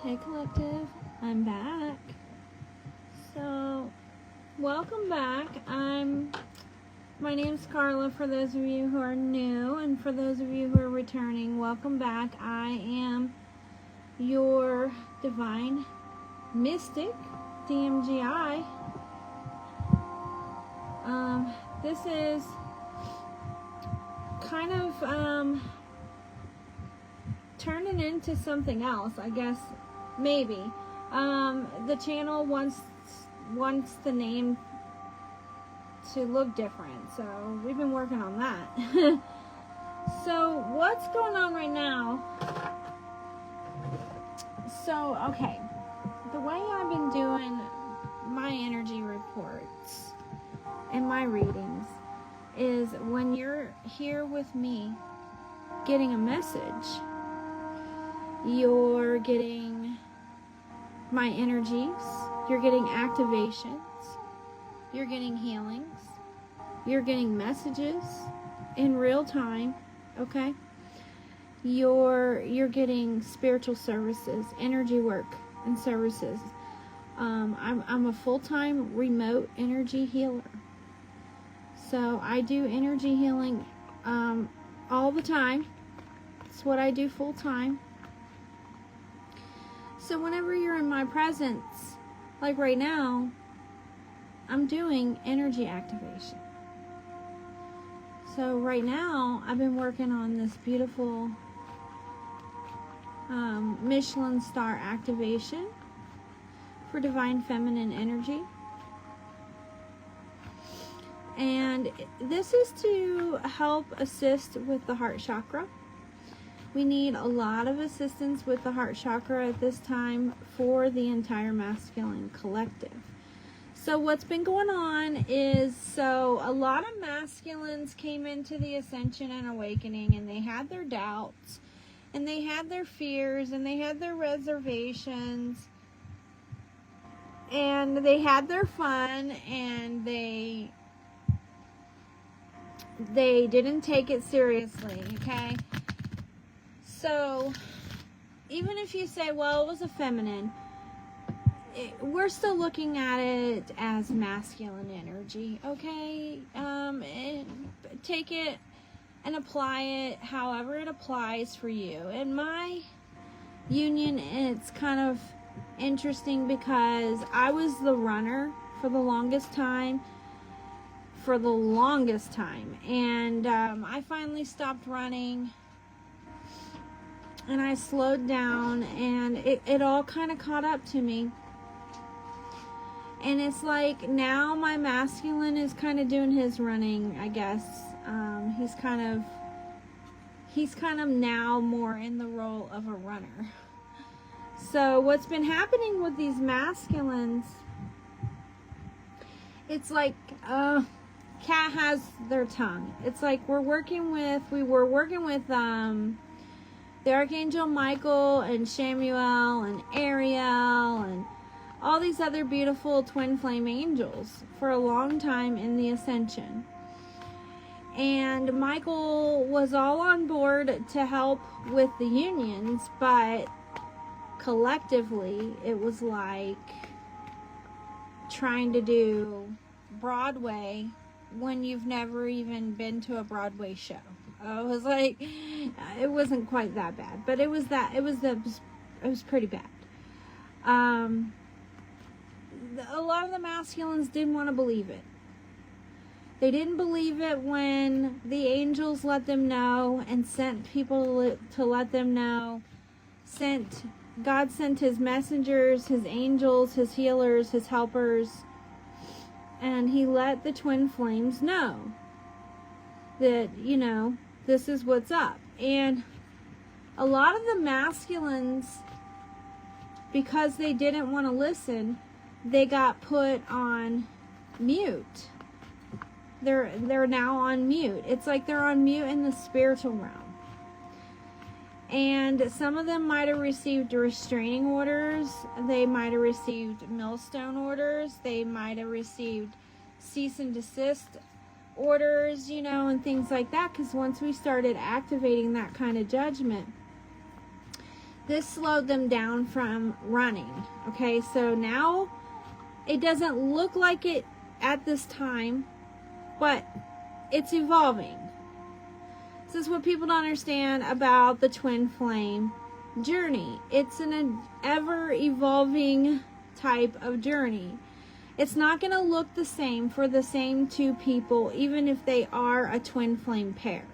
Hey Collective, I'm back. So, welcome back. My name's Carla for those of you who are new, and for those of you who are returning, welcome back. I am your Divine Mystic, DMGI. This is kind of turning into something else, I guess. Maybe. The channel wants the name to look different, so we've been working on that. So what's going on right now? So, okay, the way I've been doing my energy reports and my readings is when you're here with me getting a message, you're getting my energies, you're getting activations, you're getting healings, you're getting messages in real time, okay? You're getting spiritual services, energy work and services. I'm a full-time remote energy healer. So I do energy healing all the time. It's what I do full-time. So whenever you're in my presence, like right now, I'm doing energy activation. So right now, I've been working on this beautiful Michelin star activation for divine feminine energy. And this is to help assist with the heart chakra. We need a lot of assistance with the heart chakra at this time for the entire masculine collective. So what's been going on is, so a lot of masculines came into the ascension and awakening, and they had their doubts, and they had their fears, and they had their reservations, and they had their fun, and they didn't take it seriously, okay? So, even if you say, well, it was a feminine, we're still looking at it as masculine energy, okay? Take it and apply it however it applies for you. In my union, it's kind of interesting because I was the runner for the longest time. And I finally stopped running. And I slowed down, and it all kind of caught up to me. And it's like now my masculine is kind of doing his running, I guess. He's kind of now more in the role of a runner. So what's been happening with these masculines, it's like cat has their tongue. It's like we were working with the Archangel Michael and Chamuel and Ariel and all these other beautiful twin flame angels for a long time in the ascension. And Michael was all on board to help with the unions, but collectively it was like trying to do Broadway when you've never even been to a Broadway show. I was like, it wasn't quite that bad, but it was pretty bad. A lot of the masculines didn't want to believe it. They didn't believe it when the angels let them know and sent people to let them know. God sent his messengers, his angels, his healers, his helpers, and he let the twin flames know that, this is what's up. And a lot of the masculines, because they didn't want to listen, they got put on mute. They're now on mute. It's like they're on mute in the spiritual realm. And some of them might have received restraining orders. They might have received millstone orders. They might have received cease and desist orders, and things like that. Because once we started activating that kind of judgment, this slowed them down from running. Okay, so now it doesn't look like it at this time, but it's evolving. This is what people don't understand about the twin flame journey. It's an ever evolving type of journey. It's not going to look the same for the same two people, even if they are a twin flame pair.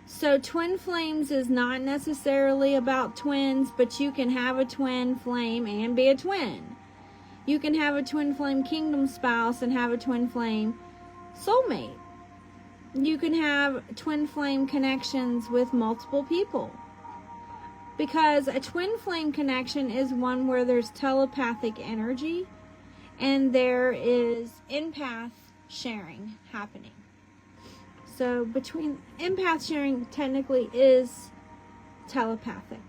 So twin flames is not necessarily about twins, but you can have a twin flame and be a twin. You can have a twin flame kingdom spouse and have a twin flame soulmate. You can have twin flame connections with multiple people. Because a twin flame connection is one where there's telepathic energy and there is empath sharing happening. So between empath sharing technically is telepathic.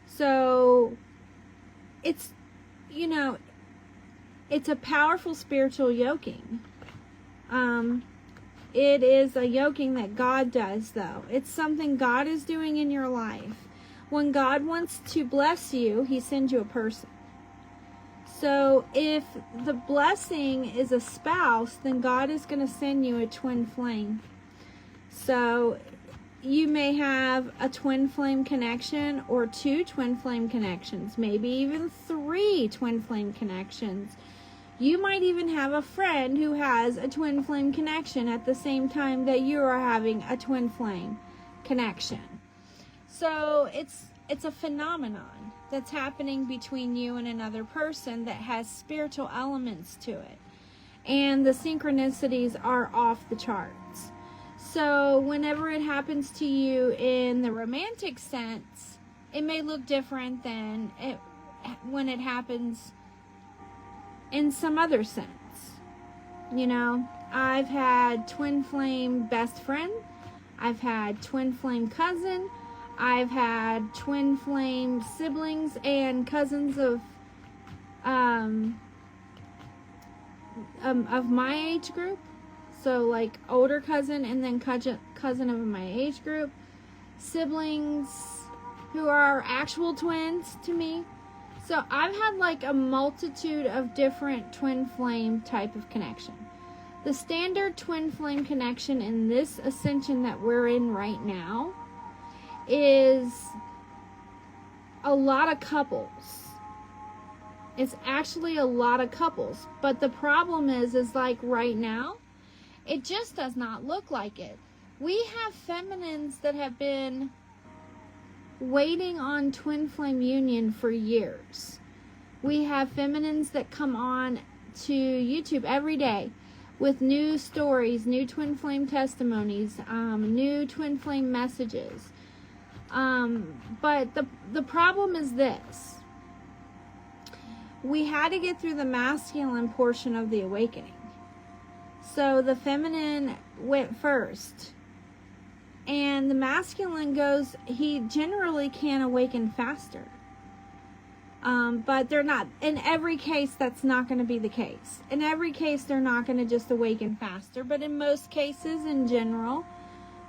So it's, you know, it's a powerful spiritual yoking. It is a yoking that God does, though. It's something God is doing in your life. When God wants to bless you, he sends you a person. So if the blessing is a spouse, then God is going to send you a twin flame. So you may have a twin flame connection or 2 twin flame connections, maybe even 3 twin flame connections. You might even have a friend who has a twin flame connection at the same time that you are having a twin flame connection. So it's a phenomenon that's happening between you and another person that has spiritual elements to it. And the synchronicities are off the charts. So whenever it happens to you in the romantic sense, it may look different than when it happens in some other sense. You know, I've had twin flame best friend. I've had twin flame cousin. I've had twin flame siblings and cousins of my age group. So like older cousin and then cousin of my age group. Siblings who are actual twins to me. So I've had like a multitude of different twin flame type of connection. The standard twin flame connection in this ascension that we're in right now is a lot of couples. It's actually a lot of couples. But the problem is like right now, it just does not look like it. We have feminines that have been waiting on twin flame union for years. We have feminines that come on to YouTube every day with new stories, new twin flame testimonies, new twin flame messages. But the problem is this. We had to get through the masculine portion of the awakening. So the feminine went first. And the masculine goes, he generally can awaken faster. But they're not, in every case, that's not going to be the case. In every case, they're not going to just awaken faster. But in most cases, in general,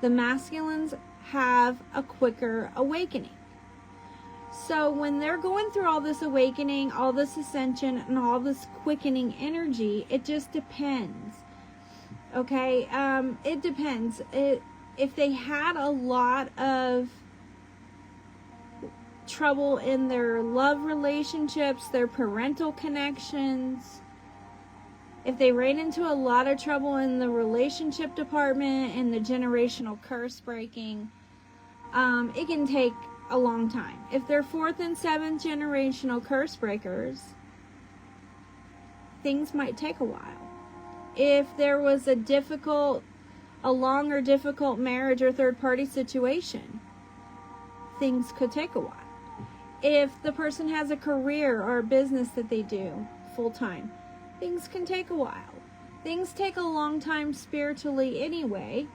the masculines have a quicker awakening. So when they're going through all this awakening, all this ascension, and all this quickening energy, it just depends. Okay? It depends. If they had a lot of trouble in their love relationships, their parental connections, if they ran into a lot of trouble in the relationship department and the generational curse breaking, it can take a long time. If they're 4th and 7th generational curse breakers, things might take a while. If there was a long or difficult marriage or third party situation, things could take a while. If the person has a career or a business that they do full time, things can take a while. Things take a long time spiritually anyway,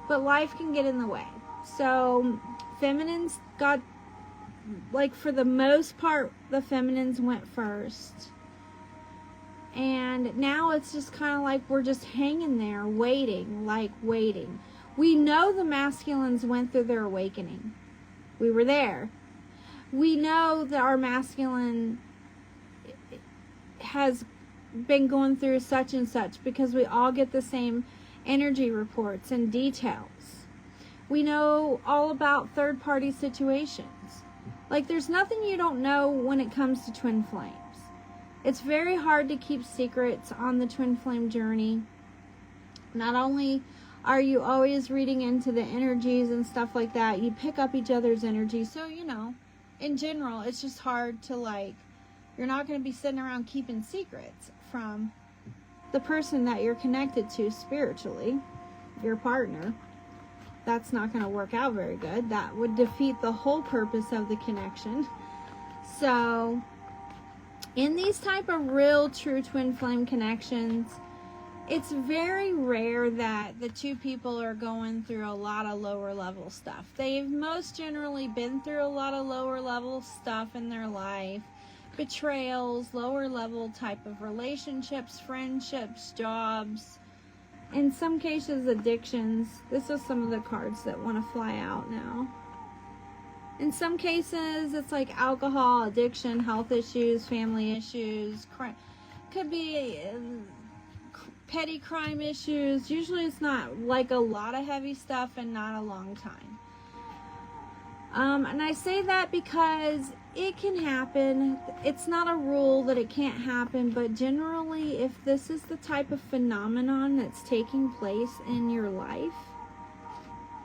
but life can get in the way. So feminines got, like, for the most part, the feminines went first. And now it's just kind of like we're just hanging there waiting. We know the masculines went through their awakening. We were there. We know that our masculine has been going through such and such because we all get the same energy reports and details. We know all about third-party situations. Like, there's nothing you don't know when it comes to twin flames. It's very hard to keep secrets on the twin flame journey. Not only are you always reading into the energies and stuff like that, you pick up each other's energy. So, you know, in general, it's just hard to, like, you're not going to be sitting around keeping secrets from the person that you're connected to spiritually, your partner. That's not going to work out very good. That would defeat the whole purpose of the connection. So, in these type of real, true twin flame connections, it's very rare that the two people are going through a lot of lower level stuff. They've most generally been through a lot of lower level stuff in their life. Betrayals, lower level type of relationships, friendships, jobs. In some cases, addictions. This is some of the cards that want to fly out now. In some cases, it's like alcohol, addiction, health issues, family issues. Could be petty crime issues. Usually it's not like a lot of heavy stuff and not a long time. And I say that because it can happen. It's not a rule that it can't happen, but generally, if this is the type of phenomenon that's taking place in your life,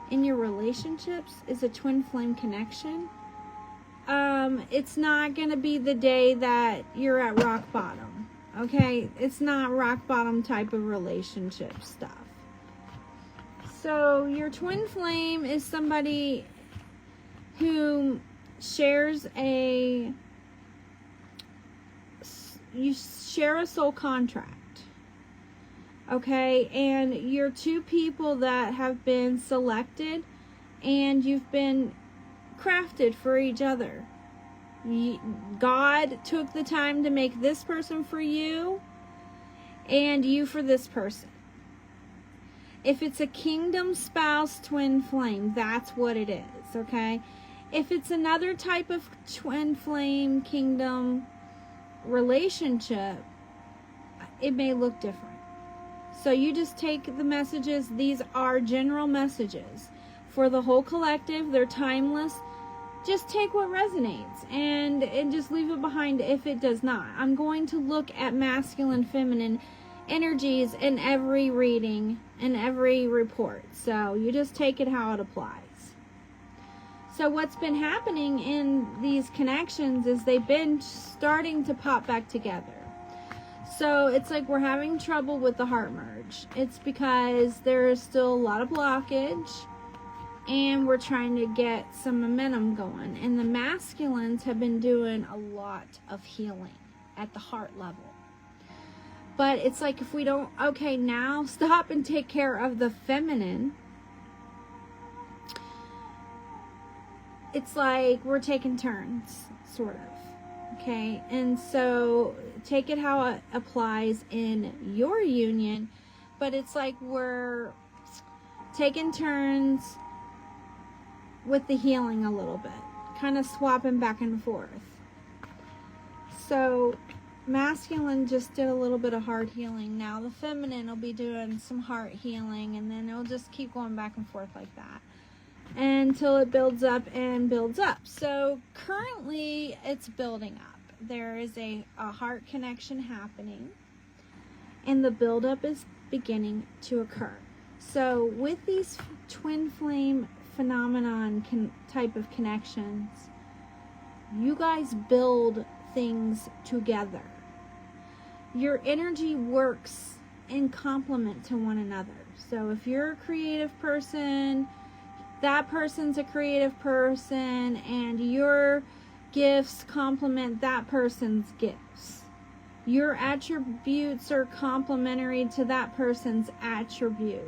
in your relationships, is a twin flame connection, it's not going to be the day that you're at rock bottom, okay? It's not rock bottom type of relationship stuff. So your twin flame is somebody who shares you share a soul contract, okay? And you're two people that have been selected and you've been crafted for each other. God took the time to make this person for you and you for this person. If it's a kingdom spouse twin flame, that's what it is, okay? If it's another type of twin flame kingdom relationship, it may look different. So you just take the messages. These are general messages for the whole collective. They're timeless. Just take what resonates and just leave it behind if it does not. I'm going to look at masculine, feminine energies in every reading and every report. So you just take it how it applies. So what's been happening in these connections is they've been starting to pop back together. So it's like we're having trouble with the heart merge. It's because there is still a lot of blockage and we're trying to get some momentum going. And the masculines have been doing a lot of healing at the heart level. But it's like if we don't, okay, now stop and take care of the feminine. It's like we're taking turns, sort of, okay? And so take it how it applies in your union, but it's like we're taking turns with the healing a little bit, kind of swapping back and forth. So masculine just did a little bit of heart healing. Now the feminine will be doing some heart healing, and then it'll just keep going back and forth like that until it builds up and builds up. So currently it's building up. There is a heart connection happening and the buildup is beginning to occur. So with these twin flame phenomenon type of connections, you guys build things together. Your energy works in complement to one another. So if you're a creative person, that person's a creative person, and your gifts complement that person's gifts. Your attributes are complementary to that person's attributes.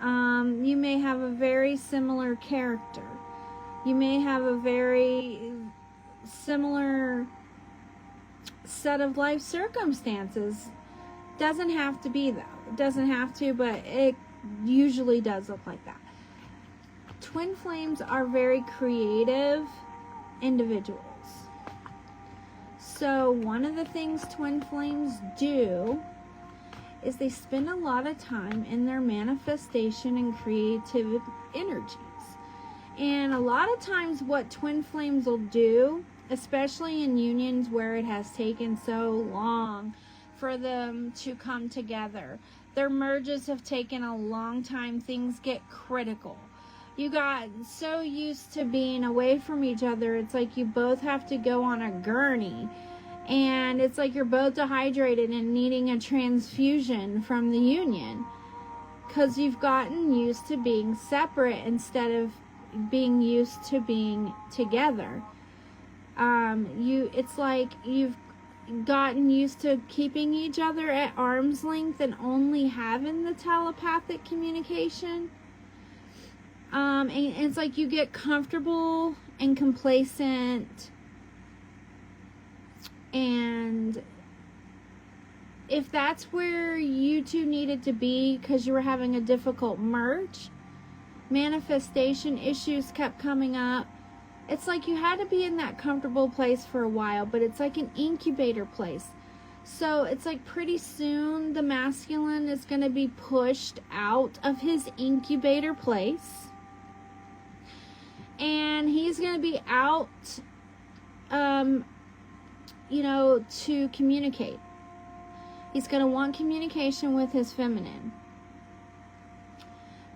You may have a very similar character. You may have a very similar set of life circumstances. Doesn't have to be, though. It doesn't have to, but it usually does look like that. twin flames are very creative individuals. So one of the things twin flames do is they spend a lot of time in their manifestation and creative energies. And a lot of times what twin flames will do, especially in unions where it has taken so long for them to come together, their merges have taken a long time, things get critical. You got so used to being away from each other, it's like you both have to go on a gurney. And it's like you're both dehydrated and needing a transfusion from the union. Because you've gotten used to being separate instead of being used to being together. It's like you've gotten used to keeping each other at arm's length and only having the telepathic communication. And it's like you get comfortable and complacent. And if that's where you two needed to be because you were having a difficult merge, manifestation issues kept coming up, it's like you had to be in that comfortable place for a while, but it's like an incubator place. So it's like pretty soon the masculine is going to be pushed out of his incubator place. And he's going to be out, to communicate. He's going to want communication with his feminine.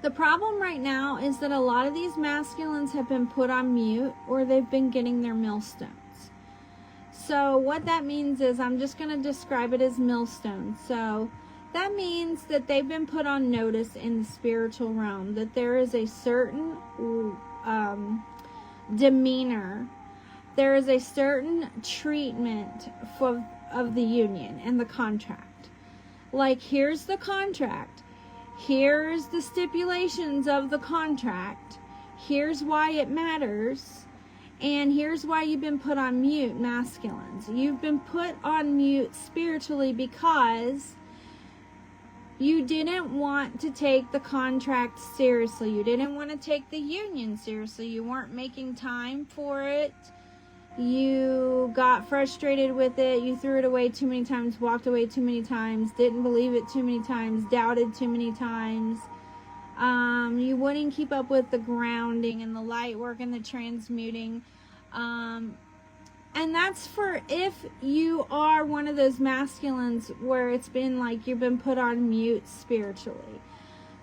The problem right now is that a lot of these masculines have been put on mute or they've been getting their millstones. So what that means is, I'm just going to describe it as millstones. So that means that they've been put on notice in the spiritual realm, that there is a certain demeanor, there is a certain treatment of the union and the contract. Like, here's the contract. Here's the stipulations of the contract. Here's why it matters. And here's why you've been put on mute, masculines. You've been put on mute spiritually because you didn't want to take the contract seriously. You didn't want to take the union seriously. You weren't making time for it. You got frustrated with it. You threw it away too many times, walked away too many times, didn't believe it too many times, doubted too many times. You wouldn't keep up with the grounding and the light work and the transmuting. And that's for if you are one of those masculines where it's been like you've been put on mute spiritually.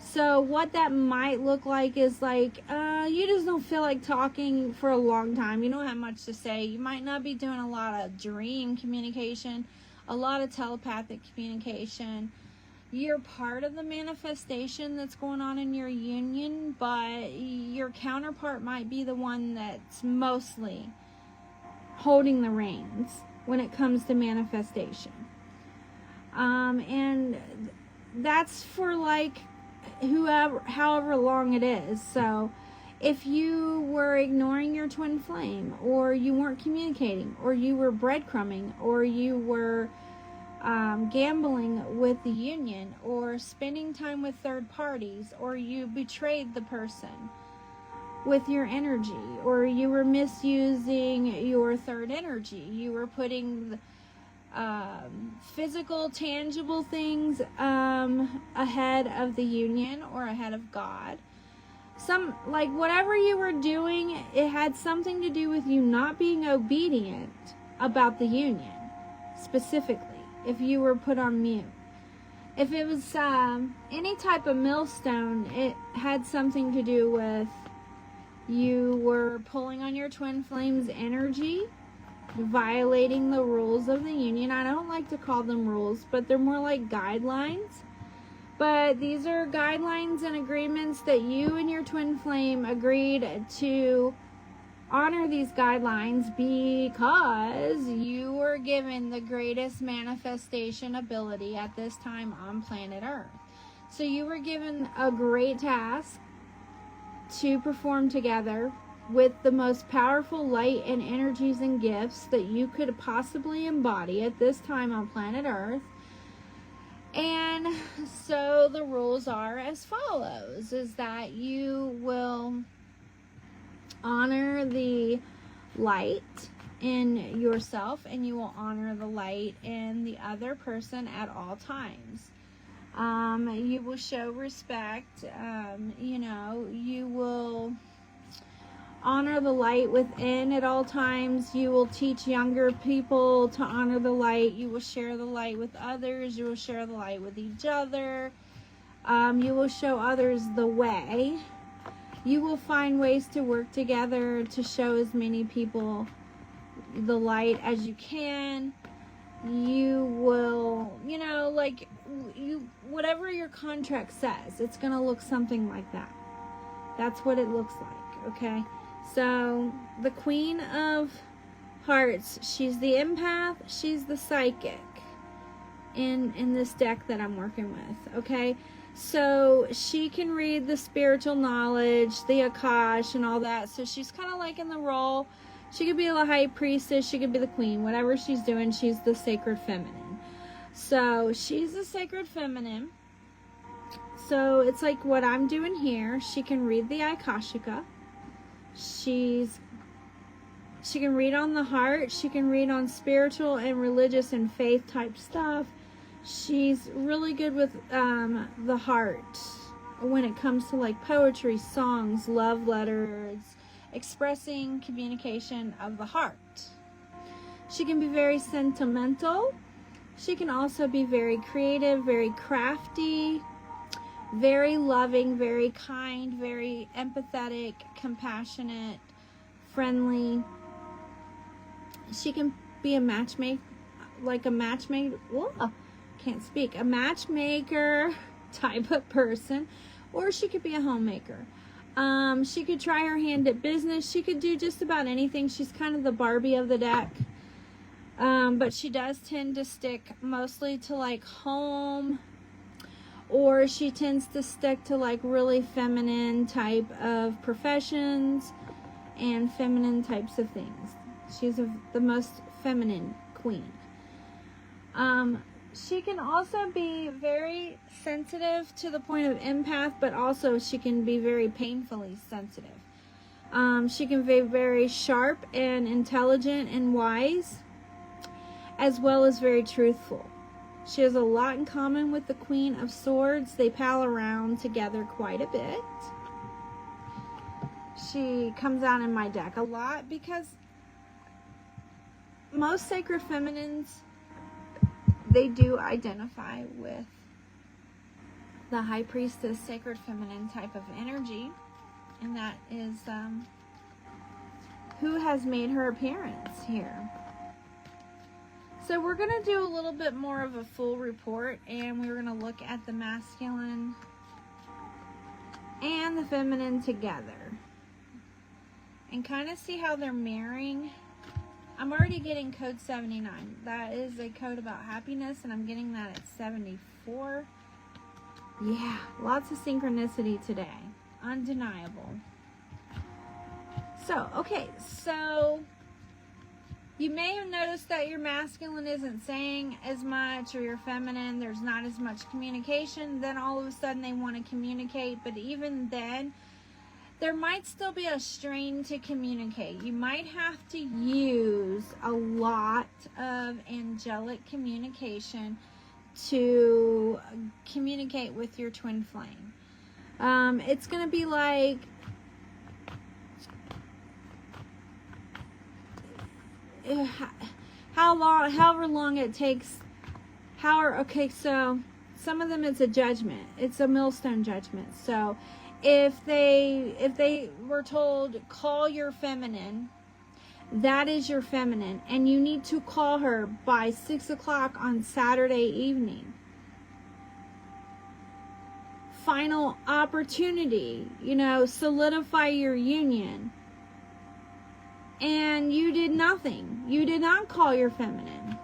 So what that might look like is like, you just don't feel like talking for a long time. You don't have much to say. You might not be doing a lot of dream communication, a lot of telepathic communication. You're part of the manifestation that's going on in your union, but your counterpart might be the one that's mostly holding the reins when it comes to manifestation. And that's for like however long it is. So if you were ignoring your twin flame, or you weren't communicating, or you were breadcrumbing, or you were gambling with the union, or spending time with third parties, or you betrayed the person with your energy, or you were misusing your third energy, you were putting physical, tangible things ahead of the union or ahead of God. Whatever you were doing, it had something to do with you not being obedient about the union, specifically, if you were put on mute. If it was any type of millstone, it had something to do with you were pulling on your twin flame's energy, violating the rules of the union. I don't like to call them rules, but they're more like guidelines. But these are guidelines and agreements that you and your twin flame agreed to honor these guidelines because you were given the greatest manifestation ability at this time on planet Earth. So you were given a great task to perform together with the most powerful light and energies and gifts that you could possibly embody at this time on planet Earth. And so the rules are as follows, is that you will the light in yourself, and you will honor the light in the other person at all times. You will show respect. You will honor the light within at all times. You will teach younger people to honor the light. You will share the light with others. You will share the light with each other. You will show others the way. You will find ways to work together to show as many people the light as you can. You will, whatever your contract says, it's going to look something like that. That's what it looks like, okay? So, the Queen of Hearts, she's the empath, she's the psychic in this deck that I'm working with, okay? So, she can read the spiritual knowledge, the Akash, and all that. So, she's kind of like in the role. She could be the high priestess, she could be the queen. Whatever she's doing, she's the sacred feminine. So, she's the sacred feminine. So, it's like what I'm doing here. She can read the Akashica. She can read on the heart. She can read on spiritual and religious and faith type stuff. She's really good with the heart when it comes to like poetry, songs, love letters, expressing communication of the heart. She can be very sentimental. She can also be very creative, very crafty, very loving, very kind, very empathetic, compassionate, friendly. She can be a matchmaker type of person, or she could be a homemaker. She could try her hand at business. She could do just about anything. She's kind of the Barbie of the deck. But she does tend to stick mostly to like home, or she tends to stick to like really feminine type of professions and feminine types of things. She's the most feminine queen. She can also be very sensitive to the point of empath, but also she can be very painfully sensitive. She can be very sharp and intelligent and wise, as well as very truthful. She has a lot in common with the Queen of Swords. They pal around together quite a bit. She comes out in my deck a lot because most sacred feminines, they do identify with the High Priestess, sacred feminine type of energy. And that is who has made her appearance here. So we're going to do a little bit more of a full report, and we're going to look at the masculine and the feminine together and kind of see how they're marrying. I'm already getting code 79. That is a code about happiness, and I'm getting that at 74. Yeah, lots of synchronicity today. Undeniable. So, okay, so you may have noticed that your masculine isn't saying as much, or your feminine, there's not as much communication. Then all of a sudden they want to communicate, but even then, there might still be a strain to communicate. You might have to use a lot of angelic communication to communicate with your twin flame. It's going to be like however long it takes. Okay, so some of them it's a judgment. It's a millstone judgment. So if they were told, call your feminine, that is your feminine, and you need to call her by 6 o'clock on Saturday evening. Final opportunity, solidify your union. And you did nothing. You did not call your feminine.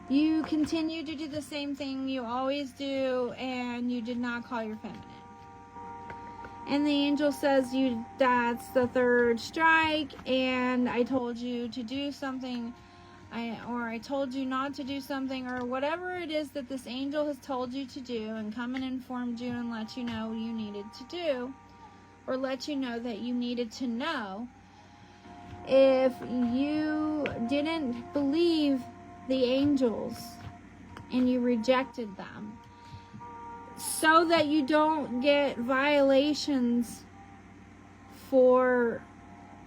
You continue to do the same thing you always do, and you did not call your feminine. And the angel says, that's the third strike, and I told you to do something, I told you not to do something, or whatever it is that this angel has told you to do, and come and informed you and let you know you needed to do, or let you know that you needed to know if you didn't believe the angels and you rejected them, so that you don't get violations for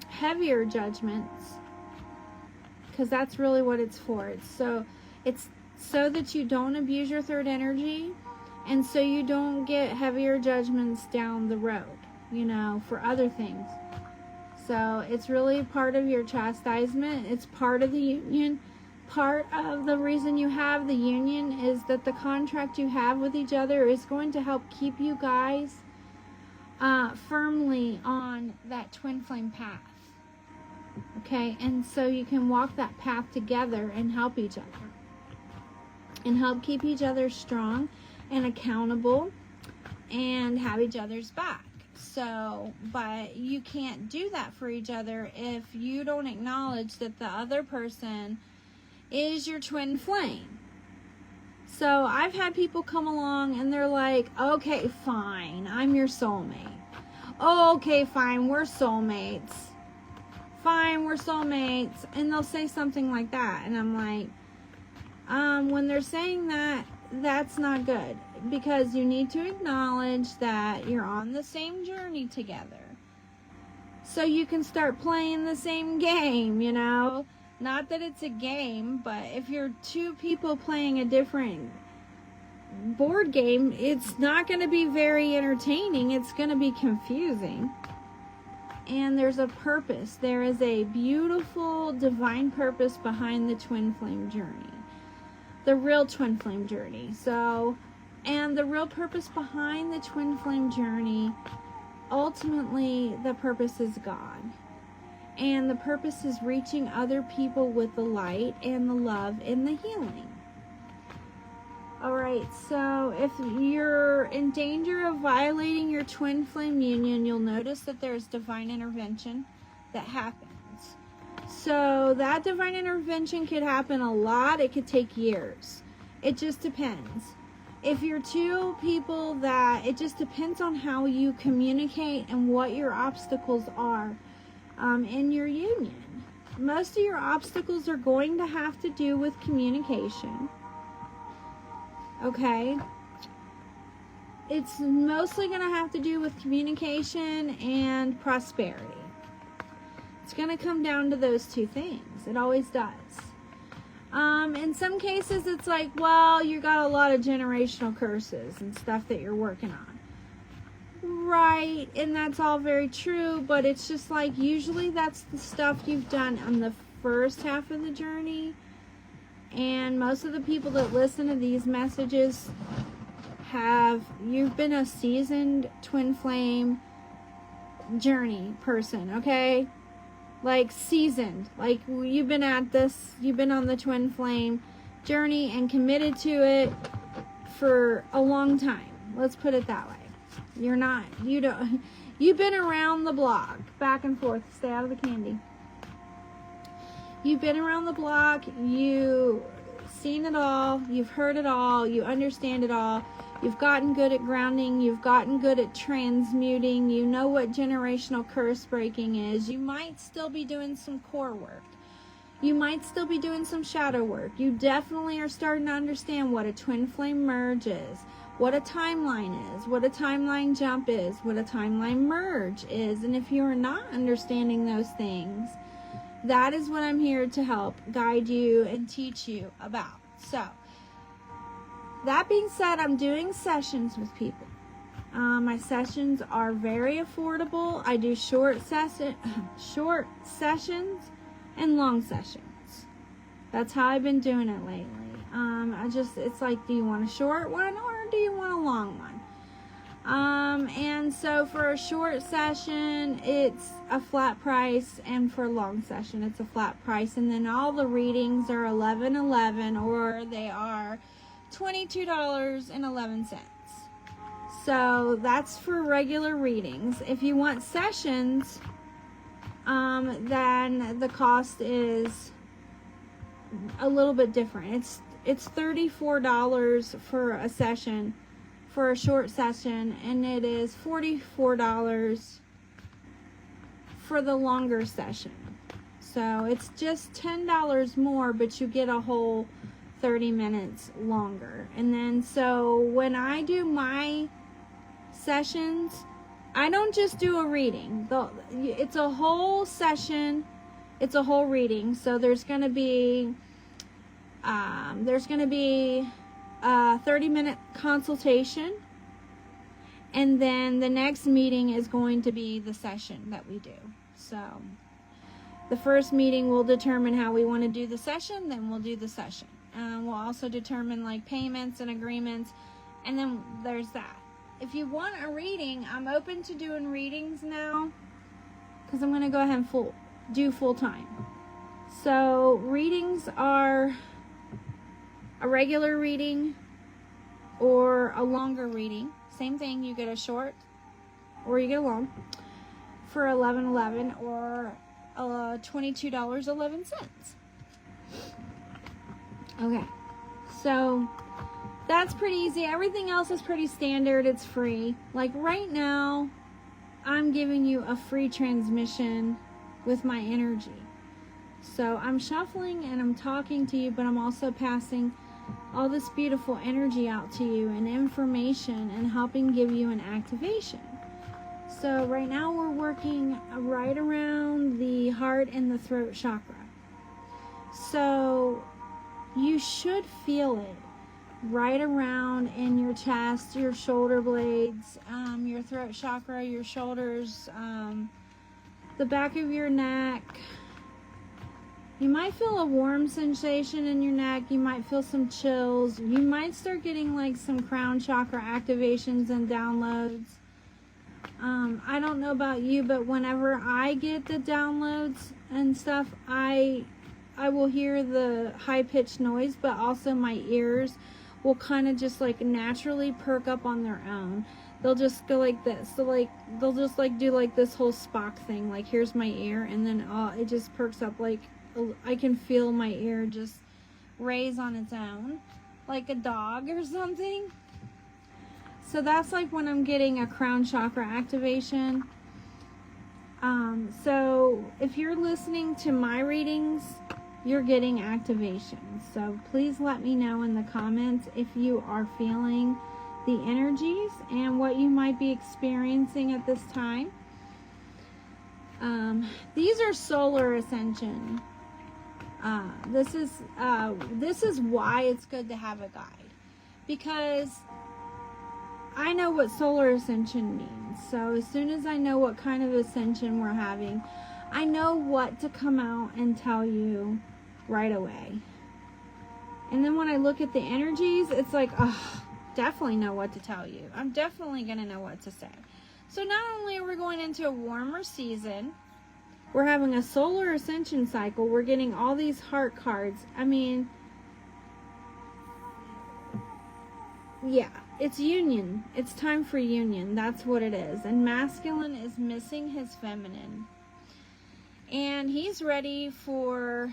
heavier judgments, because that's really what it's for. It's so that you don't abuse your third energy, and so you don't get heavier judgments down the road, for other things. So it's really part of your chastisement. It's part of the union. Part of the reason you have the union is that the contract you have with each other is going to help keep you guys firmly on that twin flame path. Okay, and so you can walk that path together and help each other. And help keep each other strong and accountable and have each other's back. So, but you can't do that for each other if you don't acknowledge that the other person is your twin flame. So I've had people come along and they're like, okay, fine, I'm your soulmate. Oh, okay, fine, we're soulmates. Fine, we're soulmates. And they'll say something like that. And I'm like, when they're saying that, that's not good, because you need to acknowledge that you're on the same journey together, so you can start playing the same game. Not that it's a game, but if you're two people playing a different board game, it's not going to be very entertaining. It's going to be confusing. And there's a purpose. There is a beautiful divine purpose behind the twin flame journey. The real twin flame journey. And the real purpose behind the twin flame journey, ultimately the purpose is God. And the purpose is reaching other people with the light and the love and the healing. Alright, so if you're in danger of violating your twin flame union, you'll notice that there's divine intervention that happens. So that divine intervention could happen a lot. It could take years. It just depends. If you're two people it just depends on how you communicate and what your obstacles are in your union. Most of your obstacles are going to have to do with communication. Okay? It's mostly going to have to do with communication and prosperity. It's going to come down to those two things. It always does. In some cases, it's like, well, you got a lot of generational curses and stuff that you're working on. Right, and that's all very true, but it's just like, usually that's the stuff you've done on the first half of the journey. And most of the people that listen to these messages you've been a seasoned twin flame journey person, okay? Like seasoned, like you've been at this, you've been on the twin flame journey and committed to it for a long time. Let's put it that way. You've been around the block, back and forth, stay out of the candy. You've been around the block, you've seen it all, you've heard it all, you understand it all. You've gotten good at grounding, you've gotten good at transmuting, you know what generational curse breaking is. You might still be doing some core work. You might still be doing some shadow work. You definitely are starting to understand what a twin flame merge is, what a timeline is, what a timeline jump is, what a timeline merge is. And if you're not understanding those things, that is what I'm here to help guide you and teach you about. So, that being said, I'm doing sessions with people. My sessions are very affordable. I do short sessions and long sessions. That's how I've been doing it lately. It's like, do you want a short one or do you want a long one? And so for a short session, it's a flat price, and for a long session, it's a flat price. And then all the readings are $11.11, or they are $22.11. So that's for regular readings. If you want sessions, then the cost is a little bit different. It's $34 for a session, for a short session, and it is $44 for the longer session. So it's just $10 more, but you get a whole 30 minutes longer. And then so when I do my sessions, I don't just do a reading. It's a whole session. It's a whole reading. So there's going to be a 30-minute consultation. And then the next meeting is going to be the session that we do. So the first meeting will determine how we want to do the session. Then we'll do the session. We'll also determine like payments and agreements. And then there's that. If you want a reading, I'm open to doing readings now, because I'm going to go ahead and do full time. So readings are a regular reading or a longer reading. Same thing, you get a short or you get a long for $11.11 or $22.11. Okay, so that's pretty easy. Everything else is pretty standard. It's free. Like right now, I'm giving you a free transmission with my energy. So I'm shuffling and I'm talking to you, but I'm also passing all this beautiful energy out to you and information and helping give you an activation. So right now we're working right around the heart and the throat chakra. So you should feel it right around in your chest, your shoulder blades, your throat chakra, your shoulders, the back of your neck. You might feel a warm sensation in your neck. You might feel some chills. You might start getting like some crown chakra activations and downloads. I don't know about you, but whenever I get the downloads and stuff, I will hear the high-pitched noise, but also my ears will kind of just like naturally perk up on their own. They'll just go like this. So like they'll just like do like this whole Spock thing. Like here's my ear, and then it just perks up. Like I can feel my ear just raise on its own, like a dog or something. So that's like when I'm getting a crown chakra activation. So if you're listening to my readings, you're getting activation. So please let me know in the comments if you are feeling the energies and what you might be experiencing at this time. These are solar ascension. This is why it's good to have a guide, because I know what solar ascension means. So as soon as I know what kind of ascension we're having, I know what to come out and tell you right away. And then when I look at the energies, it's like, oh, definitely know what to tell you. I'm definitely going to know what to say. So not only are we going into a warmer season, we're having a solar ascension cycle. We're getting all these heart cards. I mean, yeah, it's union. It's time for union. That's what it is. And masculine is missing his feminine. And he's ready for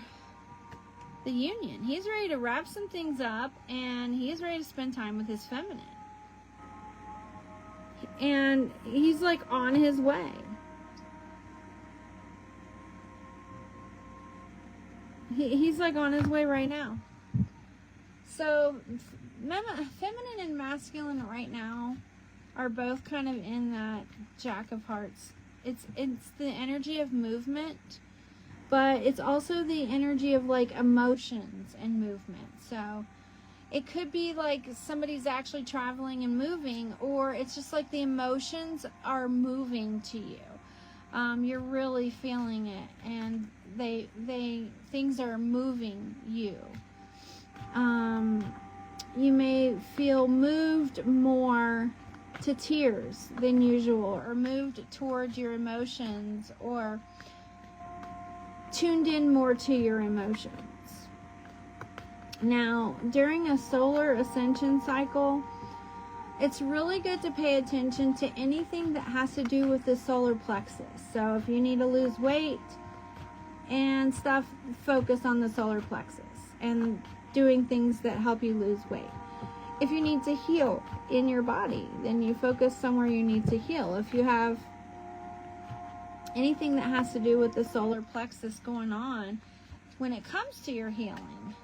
the union. He's ready to wrap some things up, and he's ready to spend time with his feminine. And he's like on his way. He's like on his way right now. So feminine and masculine right now are both kind of in that Jack of Hearts. It's the energy of movement, but it's also the energy of like emotions and movement. So it could be like somebody's actually traveling and moving, or it's just like the emotions are moving to you. You're really feeling it, and things are moving you. You may feel moved more to tears than usual, or moved towards your emotions, or tuned in more to your emotions. Now, during a solar ascension cycle, it's really good to pay attention to anything that has to do with the solar plexus. So if you need to lose weight and stuff, focus on the solar plexus and doing things that help you lose weight. If you need to heal in your body, then you focus somewhere you need to heal. If you have anything that has to do with the solar plexus going on when it comes to your healing.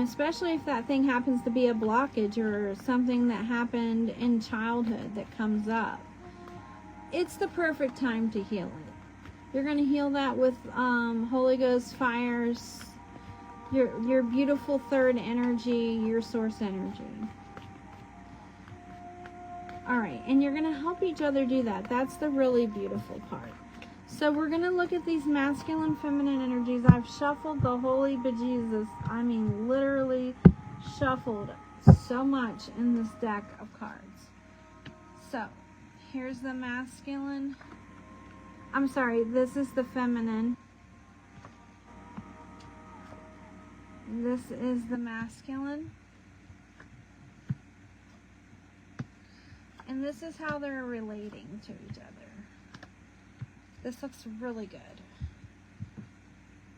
Especially if that thing happens to be a blockage or something that happened in childhood that comes up. It's the perfect time to heal it. You're going to heal that with Holy Ghost fires, your beautiful third energy, your source energy. Alright, and you're going to help each other do that. That's the really beautiful part. So we're going to look at these masculine, feminine energies. I've shuffled the holy bejesus. I mean, literally shuffled so much in this deck of cards. So, here's the masculine. I'm sorry, this is the feminine. This is the masculine. And this is how they're relating to each other. This looks really good.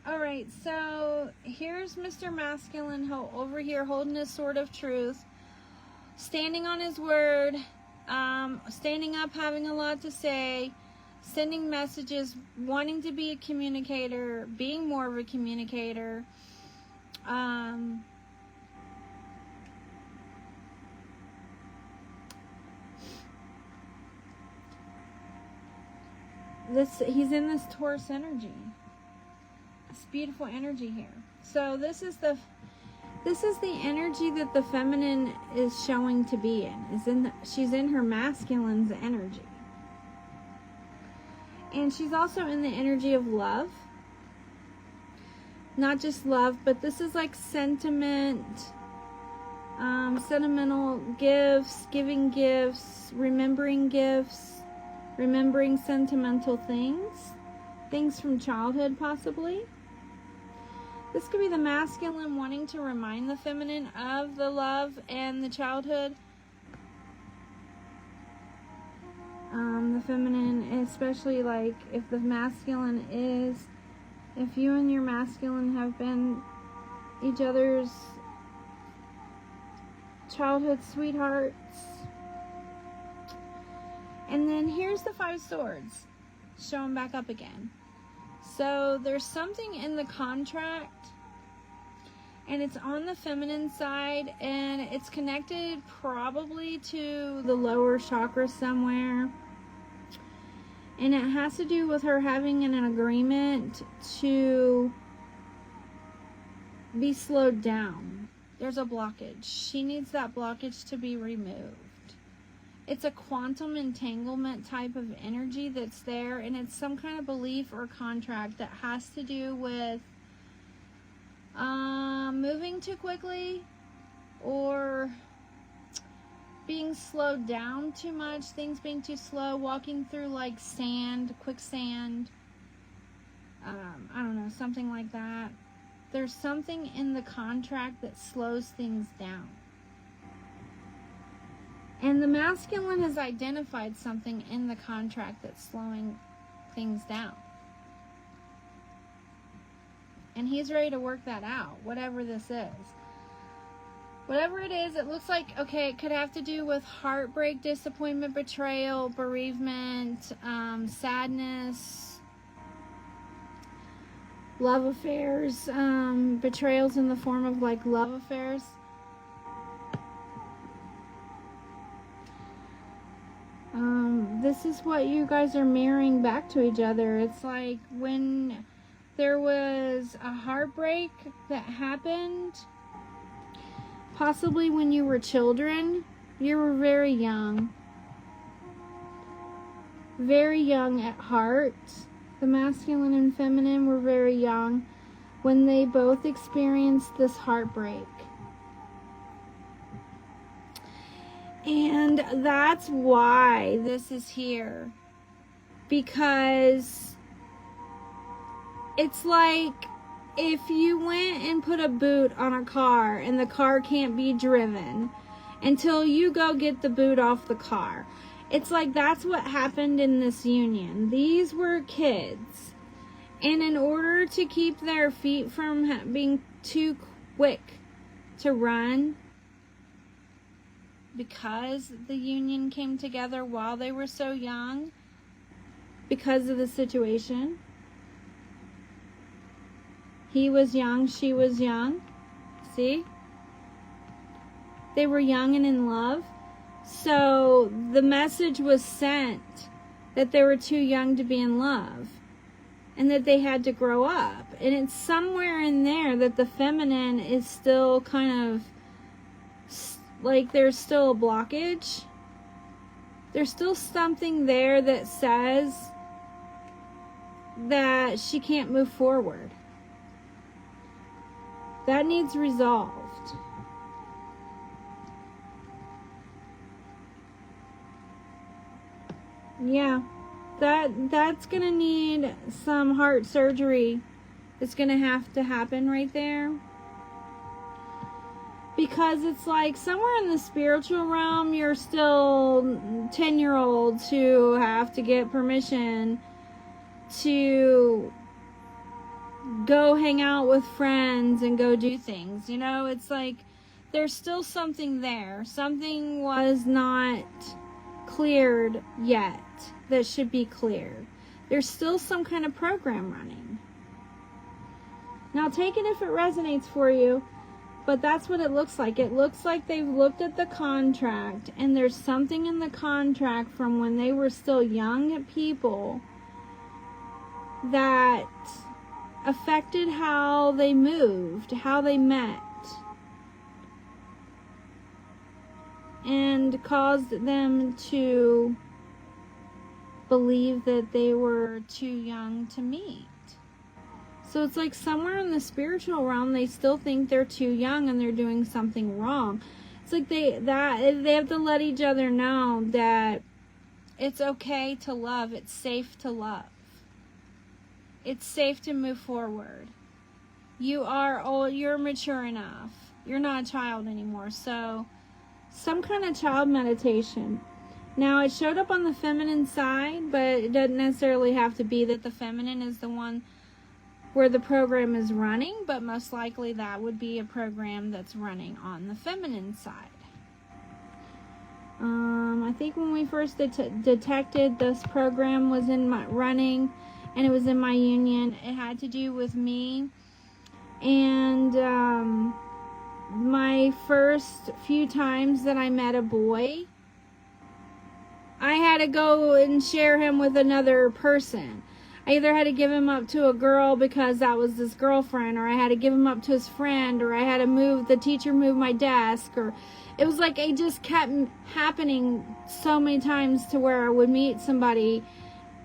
Alright, so here's Mr. Masculine over here holding his sword of truth, standing on his word, standing up, having a lot to say, sending messages, wanting to be a communicator, being more of a communicator. He's in this Taurus energy. This beautiful energy here. So this is the energy that the feminine is showing to be in. She's in her masculine's energy. And she's also in the energy of love. Not just love, but this is like sentiment, sentimental gifts, giving gifts, remembering sentimental things from childhood possibly. This could be the masculine wanting to remind the feminine of the love and the childhood. The feminine, especially like if the masculine is, if you and your masculine have been each other's childhood sweethearts. And then here's the 5 swords. Show them back up again. So there's something in the contract, and it's on the feminine side, and it's connected probably to the lower chakra somewhere. And it has to do with her having an agreement to be slowed down. There's a blockage. She needs that blockage to be removed. It's a quantum entanglement type of energy that's there, and it's some kind of belief or contract that has to do with moving too quickly or being slowed down too much, things being too slow, walking through like sand, quicksand, I don't know, something like that. There's something in the contract that slows things down. And the masculine has identified something in the contract that's slowing things down. And he's ready to work that out, whatever this is. Whatever it is, it looks like, okay, it could have to do with heartbreak, disappointment, betrayal, bereavement, sadness, love affairs, betrayals in the form of like love affairs. This is what you guys are mirroring back to each other. It's like when there was a heartbreak that happened, possibly when you were children, you were very young at heart. The masculine and feminine were very young when they both experienced this heartbreak. And that's why this is here. Because it's like if you went and put a boot on a car and the car can't be driven until you go get the boot off the car. It's like that's what happened in this union. These were kids. And in order to keep their feet from being too quick to run, because the union came together while they were so young, because of the situation. He was young, she was young. See? They were young and in love. So the message was sent that they were too young to be in love and that they had to grow up. And it's somewhere in there that the feminine is still kind of like there's still a blockage. There's still something there that says that she can't move forward. That needs resolved. Yeah, that's gonna need some heart surgery. It's gonna have to happen right there. Because it's like somewhere in the spiritual realm, you're still 10-year-olds who have to get permission to go hang out with friends and go do things. You know, it's like there's still something there. Something was not cleared yet that should be cleared. There's still some kind of program running. Now take it if it resonates for you, but that's what it looks like. It looks like they've looked at the contract and there's something in the contract from when they were still young people that affected how they moved, how they met, and caused them to believe that they were too young to meet. So it's like somewhere in the spiritual realm, they still think they're too young and they're doing something wrong. It's like they have to let each other know that it's okay to love. It's safe to love. It's safe to move forward. You are old. You're mature enough. You're not a child anymore. So some kind of child meditation. Now, it showed up on the feminine side, but it doesn't necessarily have to be that the feminine is the one where the program is running, but most likely that would be a program that's running on the feminine side. I think when we first detected this program was in my running, and it was in my union, it had to do with me and my first few times that I met a boy, I had to go and share him with another person. I either had to give him up to a girl because that was his girlfriend, or I had to give him up to his friend, or I had to the teacher moved my desk, or it was like it just kept happening so many times to where I would meet somebody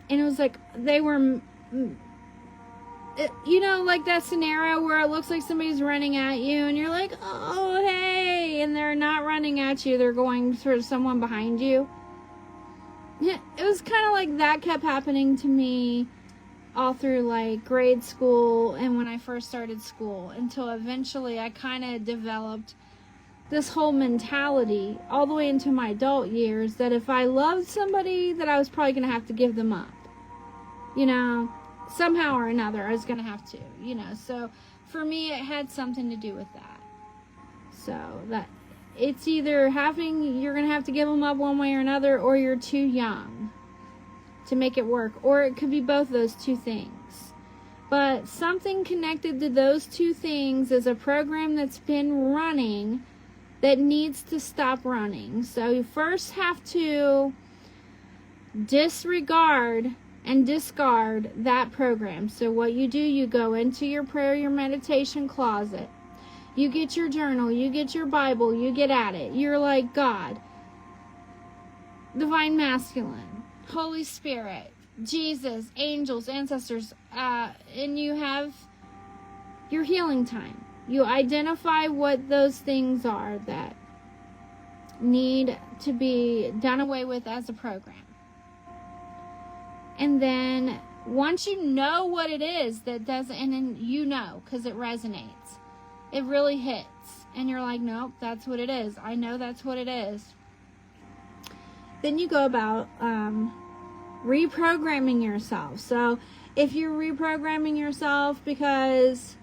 and it was like they were, you know, like that scenario where it looks like somebody's running at you and you're like, oh, hey, and they're not running at you, they're going towards someone behind you. Yeah, it was kind of like that kept happening to me all through like grade school and when I first started school, until eventually I kind of developed this whole mentality all the way into my adult years that if I loved somebody, that I was probably going to have to give them up. You know, somehow or another, I was going to have to, you know. So for me, it had something to do with that. So that it's either you're going to have to give them up one way or another, or you're too young to make it work. Or it could be both those two things. But something connected to those two things is a program that's been running that needs to stop running. So you first have to disregard and discard that program. So what you do, you go into your prayer, your meditation closet. You get your journal, you get your Bible, you get at it. You're like, God, Divine Masculine, Holy Spirit, Jesus, angels, ancestors, and you have your healing time. You identify what those things are that need to be done away with as a program. And then once you know what it is that doesn't, and then you know, because it resonates, it really hits. And you're like, nope, that's what it is. I know that's what it is. Then you go about reprogramming yourself. So if you're reprogramming yourself because,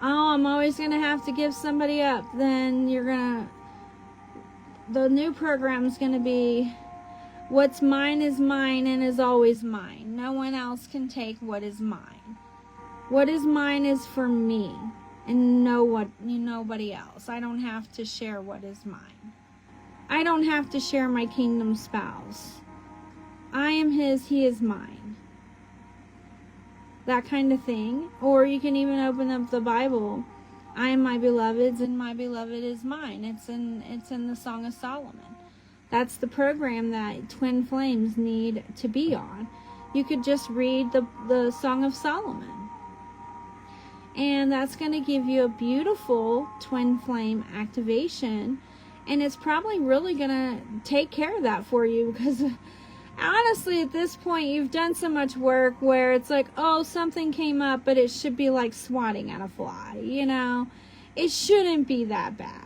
oh, I'm always going to have to give somebody up, then the new program's going to be, What's mine is mine and is always mine. No one else can take what is mine. What is mine is for me and nobody else. I don't have to share what is mine. I don't have to share my kingdom spouse. I am his, he is mine. That kind of thing. Or you can even open up the Bible. I am my beloved's and my beloved is mine. It's in the Song of Solomon. That's the program that twin flames need to be on. You could just read the Song of Solomon. And that's going to give you a beautiful twin flame activation. And it's probably really going to take care of that for you, because honestly, at this point, you've done so much work where it's like, oh, something came up, but it should be like swatting at a fly, you know? It shouldn't be that bad.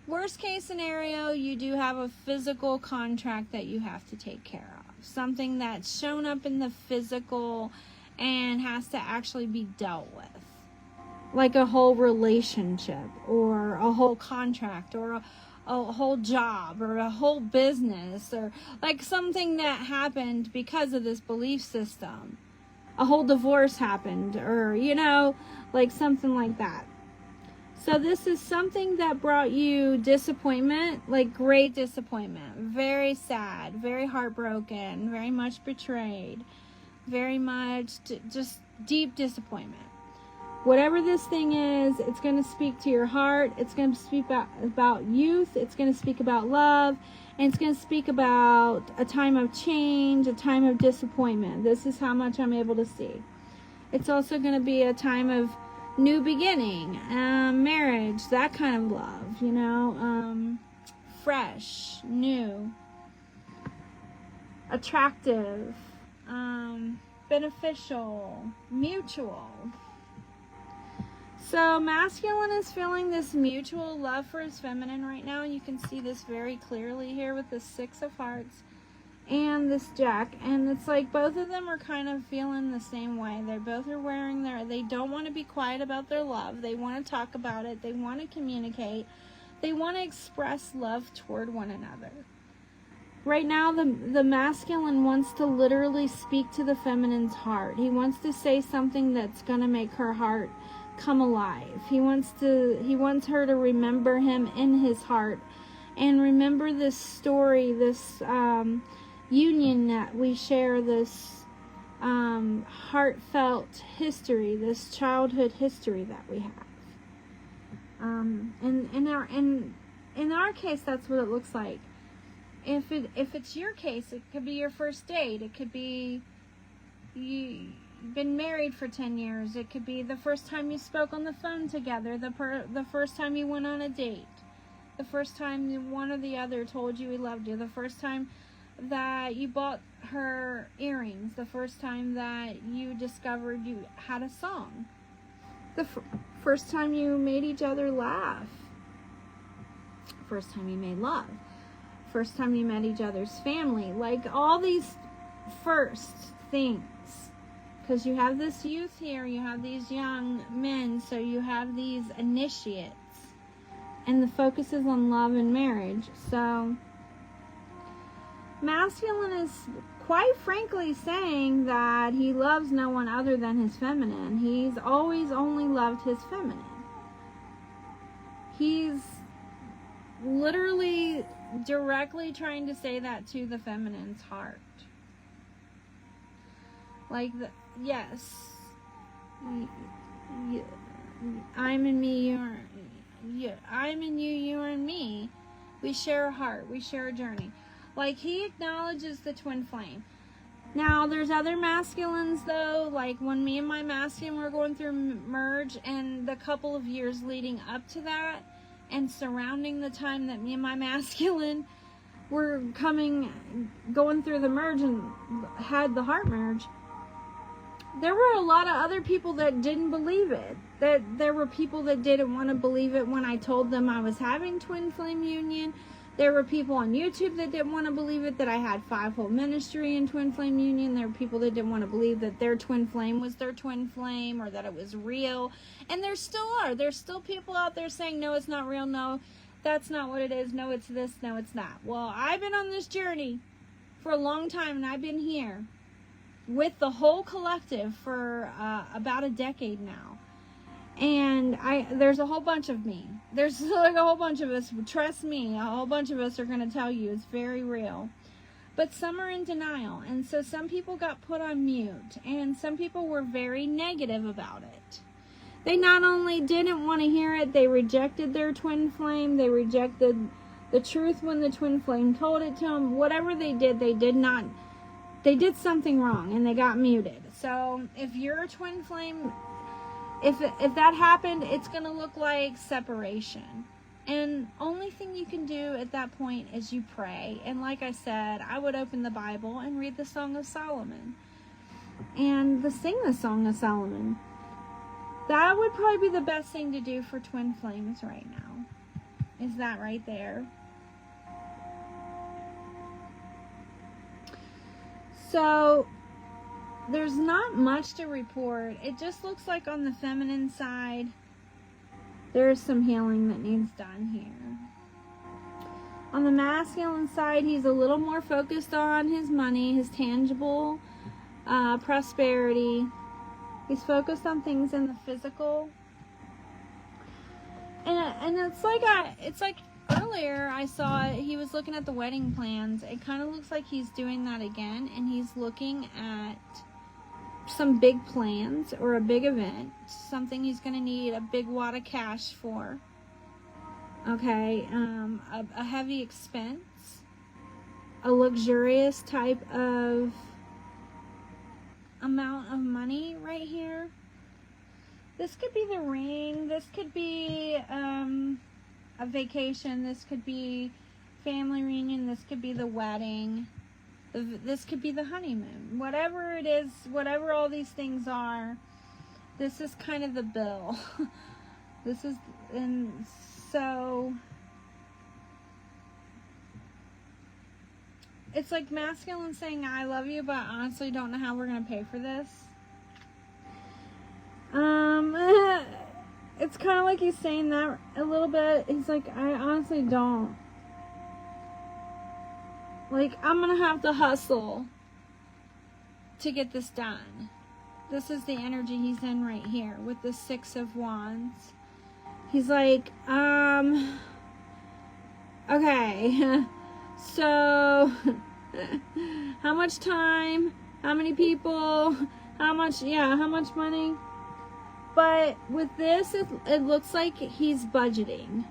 Worst case scenario, you do have a physical contract that you have to take care of. Something that's shown up in the physical and has to actually be dealt with. Like a whole relationship or a whole contract or a whole job or a whole business, or like something that happened because of this belief system. A whole divorce happened, or, you know, like something like that. So this is something that brought you disappointment, like great disappointment, very sad, very heartbroken, very much betrayed, very much just deep disappointment. Whatever this thing is, it's going to speak to your heart. It's going to speak about youth. It's going to speak about love. And it's going to speak about a time of change, a time of disappointment. This is how much I'm able to see. It's also going to be a time of new beginning, marriage, that kind of love, you know, fresh, new, attractive, beneficial, mutual. So masculine is feeling this mutual love for his feminine right now. You can see this very clearly here with the Six of Hearts and this Jack. And it's like both of them are kind of feeling the same way. They both are they don't want to be quiet about their love. They want to talk about it. They want to communicate. They want to express love toward one another. Right now, the masculine wants to literally speak to the feminine's heart. He wants to say something that's going to make her heart come alive. He wants her to remember him in his heart and remember this story, this union that we share, this heartfelt history, this childhood history that we have. In our case, that's what it looks like. If it's your case, it could be your first date. It could be you've been married for 10 years. It could be the first time you spoke on the phone together, the first time you went on a date, the first time one or the other told you he loved you, the first time that you bought her earrings, the first time that you discovered you had a song, the first time you made each other laugh, first time you made love, first time you met each other's family, like all these first things. Because you have this youth here, you have these young men, so you have these initiates. And the focus is on love and marriage. So, masculine is quite frankly saying that he loves no one other than his feminine. He's always only loved his feminine. He's literally directly trying to say that to the feminine's heart. Like, yes, I'm in me, I'm in you, you are in me. We share a heart, we share a journey. Like, he acknowledges the twin flame. Now, there's other masculines, though, like when me and my masculine were going through merge, and the couple of years leading up to that, and surrounding the time that me and my masculine were going through the merge and had the heart merge, there were a lot of other people that didn't believe it. That there were people that didn't want to believe it when I told them I was having twin flame union. There were people on YouTube that didn't want to believe it, that I had fivefold ministry in twin flame union. There were people that didn't want to believe that their twin flame was their twin flame, or that it was real. And there still are. There's still people out there saying, no, it's not real. No, that's not what it is. No, it's this. No, it's not. Well, I've been on this journey for a long time, and I've been here with the whole collective for about a decade now. And there's a whole bunch of me. There's like a whole bunch of us. Trust me, a whole bunch of us are going to tell you it's very real. But some are in denial. And so some people got put on mute. And some people were very negative about it. They not only didn't want to hear it, they rejected their twin flame. They rejected the truth when the twin flame told it to them. Whatever they did something wrong and they got muted. So if you're a twin flame, if that happened, it's going to look like separation. And only thing you can do at that point is you pray. And like I said, I would open the Bible and read the Song of Solomon. And sing the Song of Solomon. That would probably be the best thing to do for twin flames right now. Is that right there. So there's not much to report. It just looks like on the feminine side, there's some healing that needs done here. On the masculine side, he's a little more focused on his money, his tangible prosperity. He's focused on things in the physical. And it's like earlier I saw he was looking at the wedding plans. It kind of looks like he's doing that again, and he's looking at some big plans or a big event, something he's going to need a big wad of cash for. Okay, a heavy expense, a luxurious type of amount of money right here. This could be the ring, this could be a vacation, this could be family reunion, this could be the wedding. This could be the honeymoon. Whatever it is, whatever all these things are, this is kind of the bill. And so it's like masculine saying, I love you, but I honestly don't know how we're going to pay for this. It's kind of like he's saying that a little bit. He's like, I honestly don't. Like, I'm going to have to hustle to get this done. This is the energy he's in right here with the Six of Wands. He's like, okay, so how much time, how many people, how much money? But with this, it looks like he's budgeting.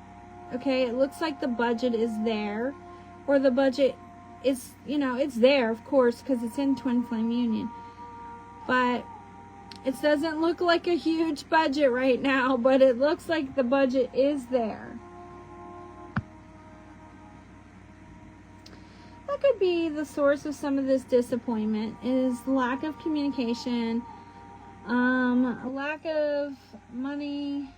Okay, it looks like the budget is there, or the budget is, it's there, of course, because it's in Twin Flame Union. But it doesn't look like a huge budget right now, but it looks like the budget is there. That could be the source of some of this disappointment, is lack of communication, a lack of money.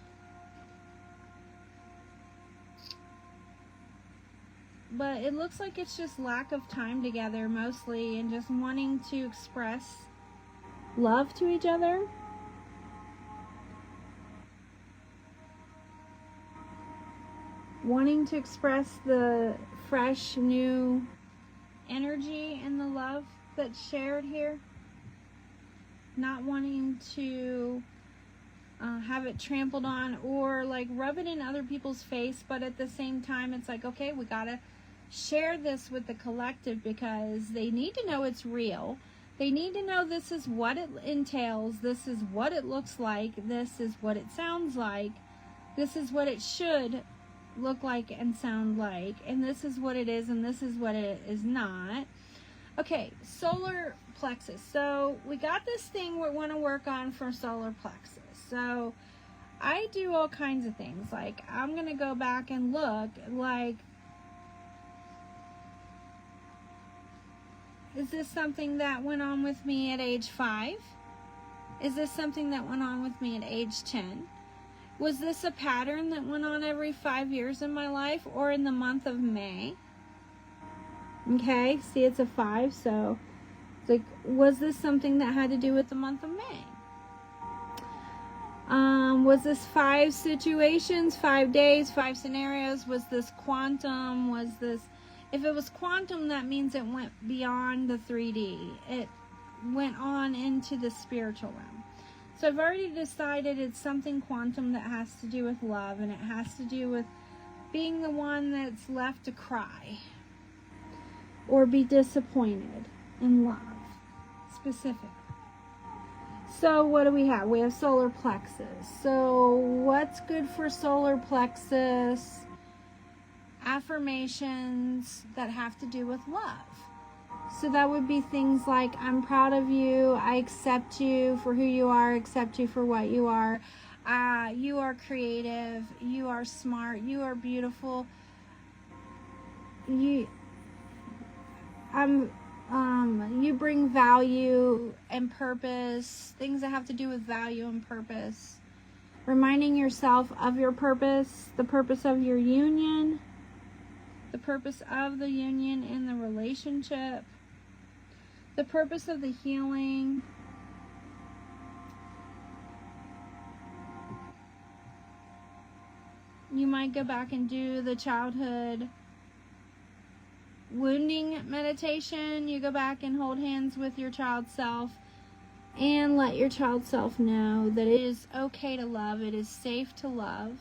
But it looks like it's just lack of time together mostly, and just wanting to express love to each other. Wanting to express the fresh, new energy and the love that's shared here. Not wanting to have it trampled on or like rub it in other people's face, but at the same time it's like, okay, we gotta share this with the collective because they need to know it's real. They need to know this is what it entails, this is what it looks like, this is what it sounds like, this is what it should look like and sound like, and this is what it is and this is what it is not. Okay, solar plexus. So we got this thing we want to work on for solar plexus. So I do all kinds of things. Like, I'm going to go back and look, like, is this something that went on with me at age 5? Is this something that went on with me at age 10? Was this a pattern that went on every 5 years in my life or in the month of May? Okay, see, it's a 5, so it's like, was this something that had to do with the month of May? Was this 5 situations, 5 days, 5 scenarios? Was this quantum? Was this... If it was quantum, that means it went beyond the 3D. It went on into the spiritual realm. So I've already decided it's something quantum that has to do with love, and it has to do with being the one that's left to cry or be disappointed in love, specific. So what do we have? We have solar plexus. So what's good for solar plexus? Affirmations that have to do with love. So that would be things like, I'm proud of you, I accept you for who you are, accept you for what you are. You are creative, you are smart, you are beautiful. You bring value and purpose, things that have to do with value and purpose. Reminding yourself of your purpose, the purpose of your union, the purpose of the union in the relationship, the purpose of the healing. You might go back and do the childhood wounding meditation. You go back and hold hands with your child self and let your child self know that it is okay to love, it is safe to love,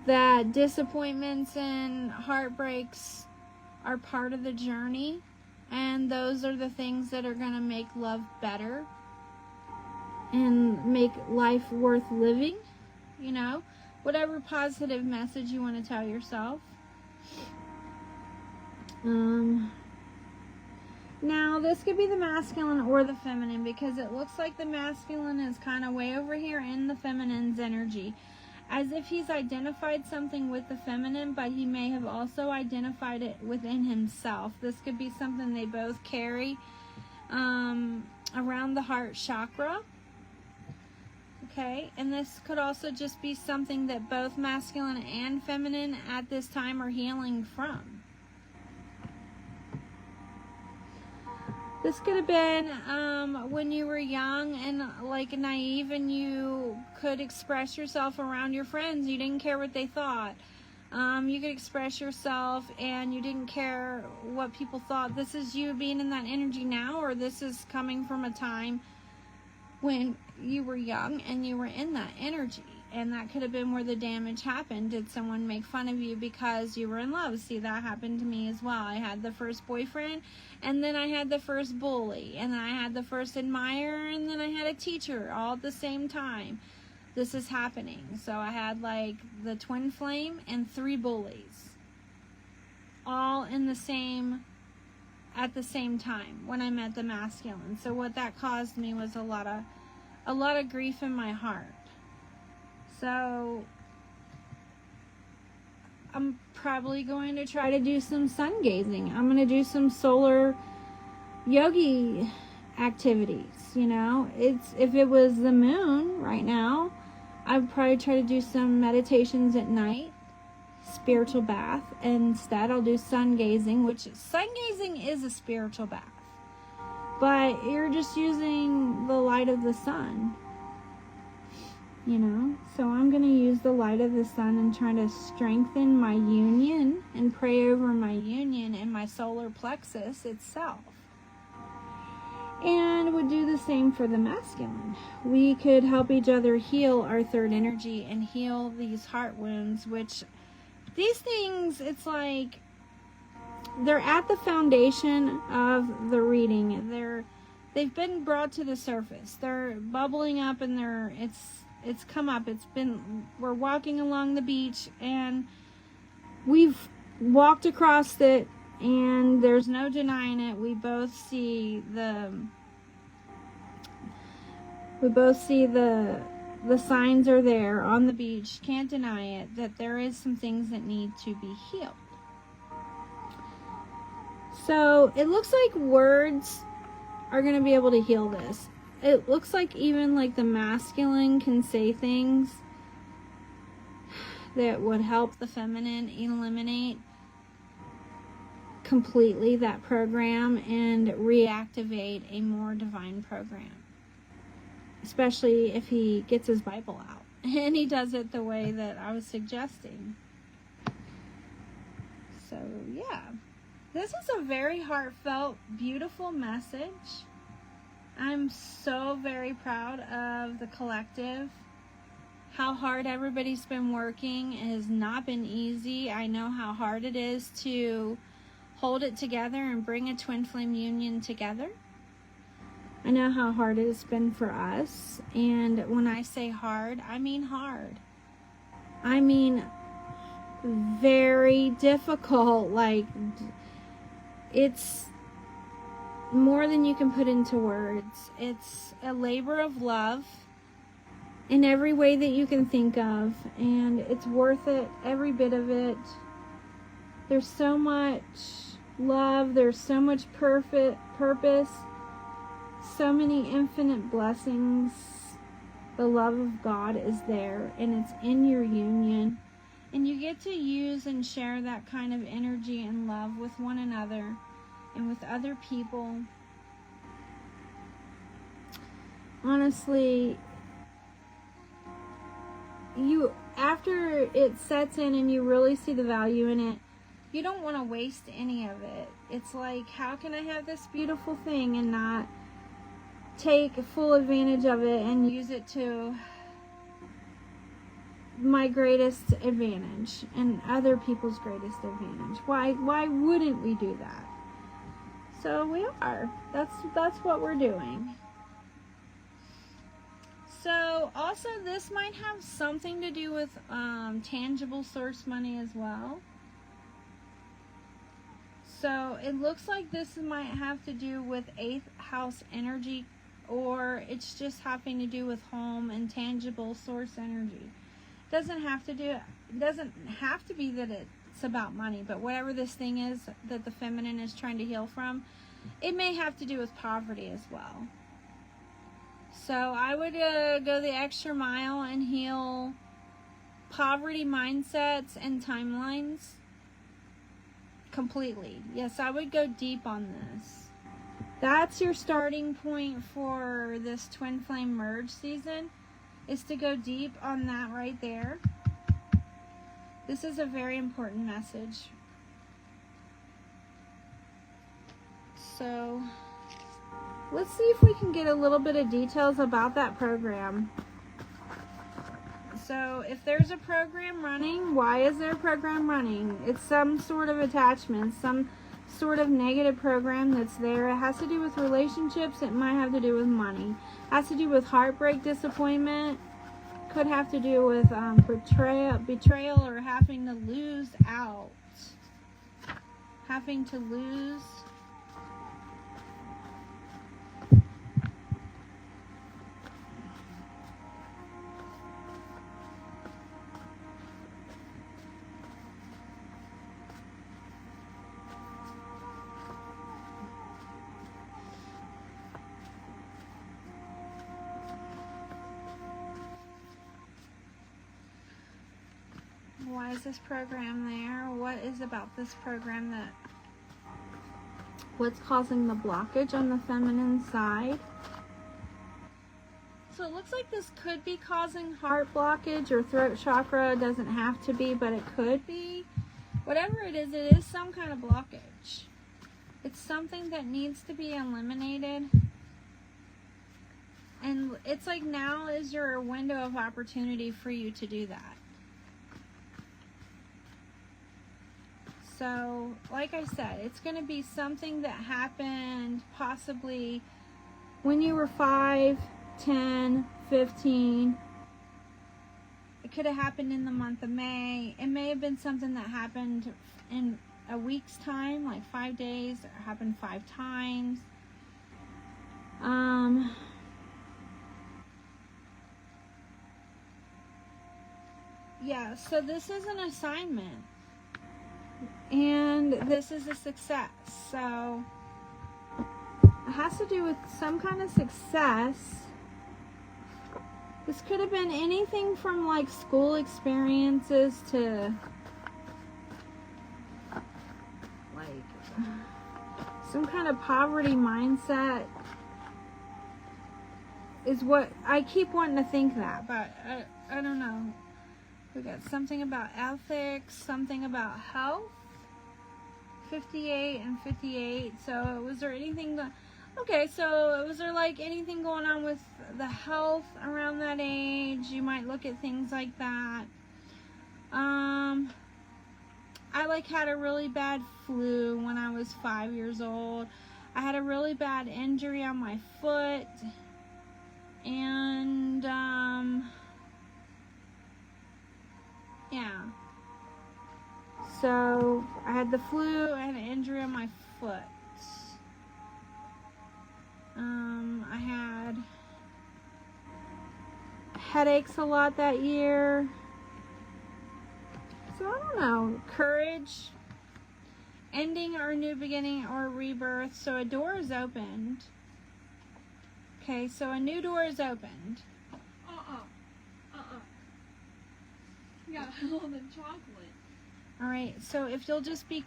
that disappointments and heartbreaks are part of the journey, and those are the things that are going to make love better and make life worth living. You know, whatever positive message you want to tell yourself. Now, this could be the masculine or the feminine, because it looks like the masculine is kind of way over here in the feminine's energy, as if he's identified something with the feminine, but he may have also identified it within himself. This could be something they both carry around the heart chakra. Okay, and this could also just be something that both masculine and feminine at this time are healing from. This could have been when you were young and like naive, and you could express yourself around your friends. You didn't care what they thought. You could express yourself and you didn't care what people thought. This is you being in that energy now, or this is coming from a time when you were young and you were in that energy, and that could have been where the damage happened. Did someone make fun of you because you were in love? See, that happened to me as well. I had the first boyfriend, and then I had the first bully, and then I had the first admirer, and then I had a teacher, all at the same time. This is happening. So I had like the twin flame and 3 bullies, all in the same at the same time when I met the masculine. So what that caused me was a lot of grief in my heart. So I'm probably going to try to do some sun gazing. I'm going to do some solar yogi activities, you know. If it was the moon right now, I'd probably try to do some meditations at night, spiritual bath. Instead, I'll do sun gazing, which sun gazing is a spiritual bath, but you're just using the light of the sun, you know. So I'm going to use the light of the sun and try to strengthen my union and pray over my union and my solar plexus itself. And would do the same for the masculine. We could help each other heal our third energy and heal these heart wounds, which these things, it's like they're at the foundation of the reading. They've been brought to the surface. They're bubbling up, and it's come up. We're walking along the beach, and we've walked across it, and there's no denying it. We both see the signs are there on the beach. Can't deny it, that there is some things that need to be healed. So it looks like words are going to be able to heal this. It looks like even like the masculine can say things that would help the feminine eliminate completely that program and reactivate a more divine program. Especially if he gets his Bible out and he does it the way that I was suggesting. So, yeah. This is a very heartfelt, beautiful message. I'm so very proud of the collective. How hard everybody's been working. It has not been easy. I know how hard it is to hold it together and bring a twin flame union together. I know how hard it has been for us. And when I say hard, I mean hard. I mean very difficult. Like, it's more than you can put into words. It's a labor of love in every way that you can think of, and it's worth it, every bit of it. There's so much love, there's so much perfect purpose, so many infinite blessings. The love of God is there, and it's in your union. And you get to use and share that kind of energy and love with one another and with other people. Honestly, after it sets in and you really see the value in it, you don't want to waste any of it. It's like, how can I have this beautiful thing and not take full advantage of it and use it to my greatest advantage and other people's greatest advantage? Why wouldn't we do that? So we are. That's what we're doing. So also this might have something to do with tangible source money as well. So it looks like this might have to do with 8th house energy, or it's just having to do with home and tangible source energy. Doesn't have to be that it's about money, but whatever this thing is that the feminine is trying to heal from, it may have to do with poverty as well. So I would go the extra mile and heal poverty mindsets and timelines completely. Yes, I would go deep on this. That's your starting point for this twin flame merge season, is to go deep on that right there. This is a very important message. So let's see if we can get a little bit of details about that program. So if there's a program running, why is there a program running? It's some sort of attachment, some sort of negative program that's there. It has to do with relationships. It might have to do with money. It has to do with heartbreak, disappointment. Could have to do with betrayal, or having to lose out. Having to lose. Why is this program there? What is about this program what's causing the blockage on the feminine side? So it looks like this could be causing heart blockage or throat chakra. It doesn't have to be, but it could be. Whatever it is some kind of blockage. It's something that needs to be eliminated. And it's like now is your window of opportunity for you to do that. So, like I said, it's going to be something that happened possibly when you were 5, 10, 15. It could have happened in the month of May. It may have been something that happened in a week's time, like 5 days, or happened 5 times. Yeah, so this is an assignment. And this is a success. So it has to do with some kind of success. This could have been anything from like school experiences to like some kind of poverty mindset is what I keep wanting to think that, but I don't know. We got something about ethics, something about health. 58 and 58. So was there anything okay, so was there like anything going on with the health around that age? You might look at things like that. I like had a really bad flu when I was 5 years old. I had a really bad injury on my foot. And yeah. So I had the flu, I had an injury on my foot. I had headaches a lot that year. So I don't know, courage, ending or new beginning or rebirth. So a door is opened. Okay, so a new door is opened. You got all the chocolate. All right, so if you'll just be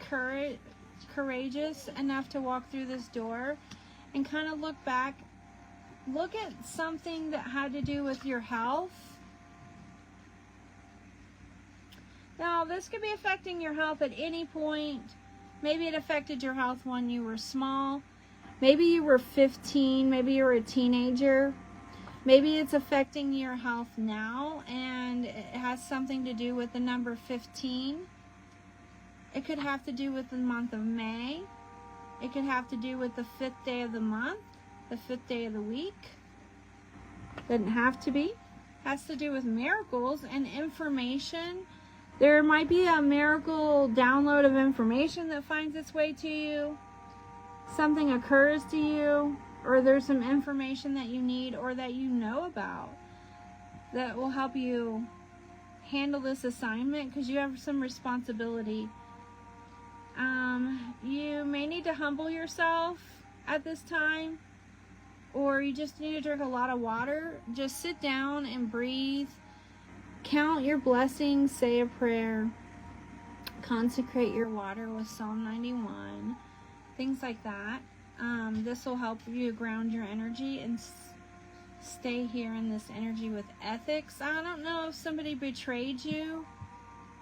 courageous enough to walk through this door and kind of look back, look at something that had to do with your health. Now, this could be affecting your health at any point. Maybe it affected your health when you were small. Maybe you were 15. Maybe you were a teenager. Maybe it's affecting your health now, and it has something to do with the number 15. It could have to do with the month of May. It could have to do with the 5th day of the month, the 5th day of the week. Doesn't have to be. Has to do with miracles and information. There might be a miracle download of information that finds its way to you. Something occurs to you, or there's some information that you need or that you know about that will help you handle this assignment, because you have some responsibility. You may need to humble yourself at this time, or you just need to drink a lot of water. Just sit down and breathe. Count your blessings, say a prayer, consecrate your water with Psalm 91, things like that. This will help you ground your energy and stay here in this energy with ethics. I don't know if somebody betrayed you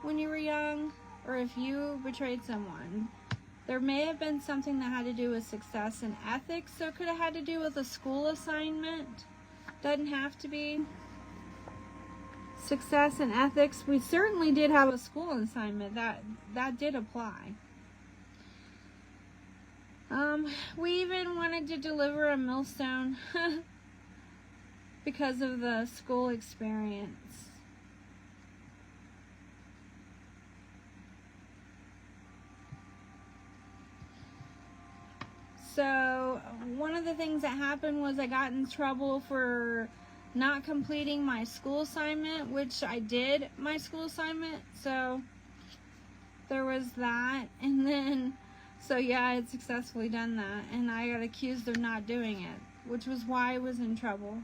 when you were young, or if you betrayed someone. There may have been something that had to do with success and ethics, so it could have had to do with a school assignment. Doesn't have to be. Success and ethics, we certainly did have a school assignment that did apply. We even wanted to deliver a millstone because of the school experience. So one of the things that happened was I got in trouble for not completing my school assignment, which I did my school assignment, so there was that. And then, so yeah, I had successfully done that, and I got accused of not doing it, which was why I was in trouble.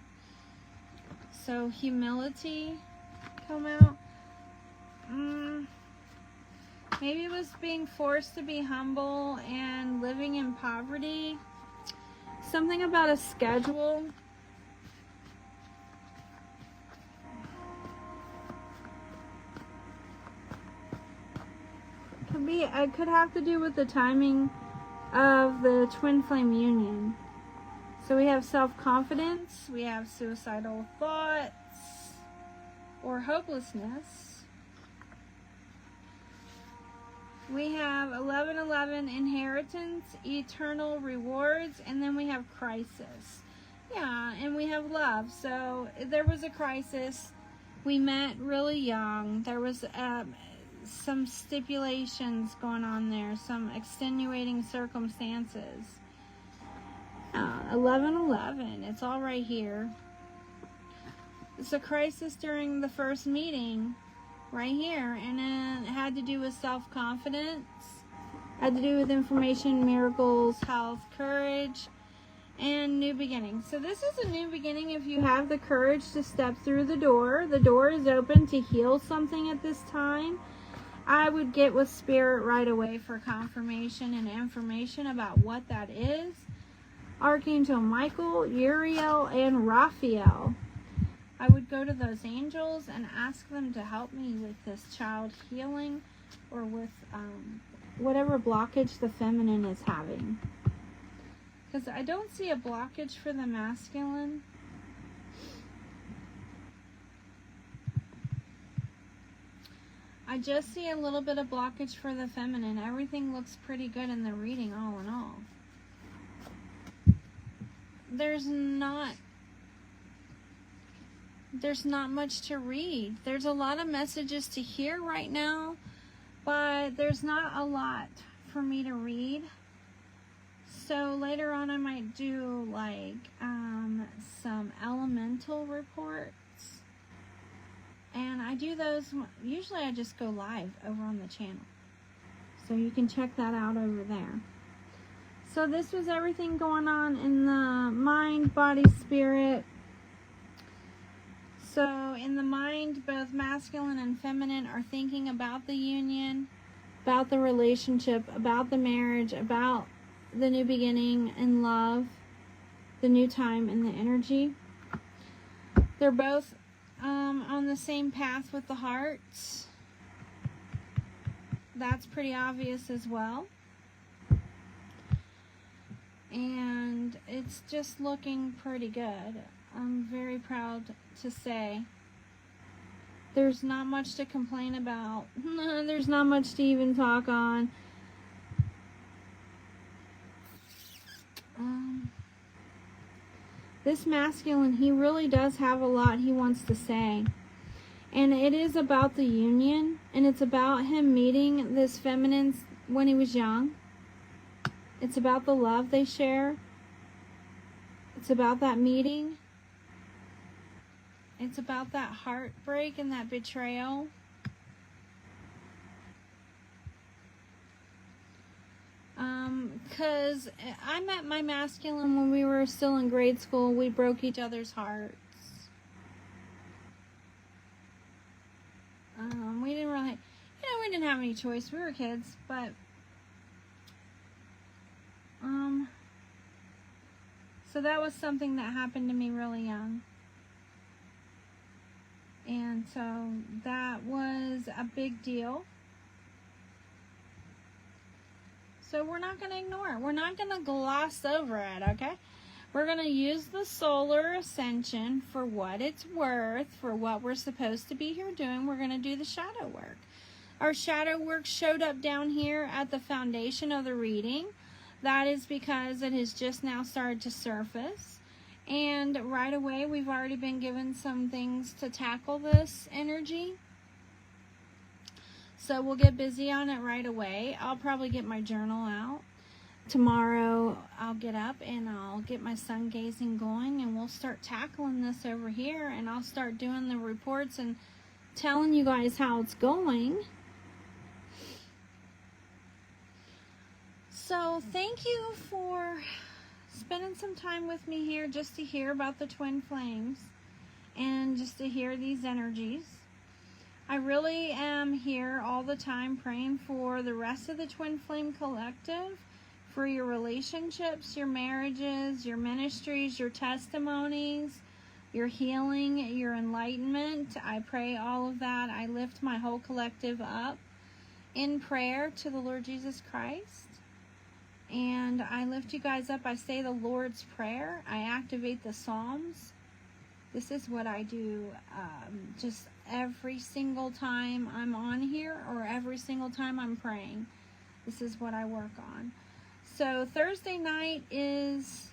So humility come out. Maybe it was being forced to be humble and living in poverty. Something about a schedule. It could have to do with the timing of the twin flame union. So we have self-confidence, we have suicidal thoughts or hopelessness. We have 1111, inheritance, eternal rewards, and then we have crisis. Yeah, and we have love. So there was a crisis. We met really young. There was some stipulations going on there, some extenuating circumstances. 1111, it's all right here. It's a crisis during the first meeting, right here, and then it had to do with self-confidence, had to do with information, miracles, health, courage, and new beginning. So this is a new beginning if you have the courage to step through the door. The door is open to heal something at this time. I would get with Spirit right away for confirmation and information about what that is. Archangel Michael, Uriel, and Raphael. I would go to those angels and ask them to help me with this child healing, or with whatever blockage the feminine is having. Because I don't see a blockage for the masculine. I just see a little bit of blockage for the feminine. Everything looks pretty good in the reading, all in all. There's not much to read. There's a lot of messages to hear right now, but there's not a lot for me to read. So later on I might do like some elemental reports. And I do those, usually I just go live over on the channel. So you can check that out over there. So this was everything going on in the mind, body, spirit. So in the mind, both masculine and feminine are thinking about the union, about the relationship, about the marriage, about the new beginning in love, the new time and the energy. They're both on the same path with the hearts. That's pretty obvious as well. And it's just looking pretty good. I'm very proud to say. There's not much to complain about. There's not much to even talk on. This masculine, he really does have a lot he wants to say. And it is about the union. And it's about him meeting this feminine when he was young. It's about the love they share. It's about that meeting. It's about that heartbreak and that betrayal. Because I met my masculine when we were still in grade school. We broke each other's hearts. We didn't really, we didn't have any choice. We were kids, but so that was something that happened to me really young. And so that was a big deal. So we're not going to ignore it. We're not going to gloss over it, okay? We're going to use the solar ascension for what it's worth, for what we're supposed to be here doing. We're going to do the shadow work. Our shadow work showed up down here at the foundation of the reading. That is because it has just now started to surface. And right away, we've already been given some things to tackle this energy. So we'll get busy on it right away. I'll probably get my journal out. Tomorrow, I'll get up and I'll get my sun gazing going, and we'll start tackling this over here. And I'll start doing the reports and telling you guys how it's going. So thank you for spending some time with me here just to hear about the twin flames and just to hear these energies. I really am here all the time praying for the rest of the Twin Flame Collective, for your relationships, your marriages, your ministries, your testimonies, your healing, your enlightenment. I pray all of that. I lift my whole collective up in prayer to the Lord Jesus Christ. And I lift you guys up. I say the Lord's Prayer. I activate the Psalms. This is what I do just every single time I'm on here, or every single time I'm praying. This is what I work on. So Thursday night is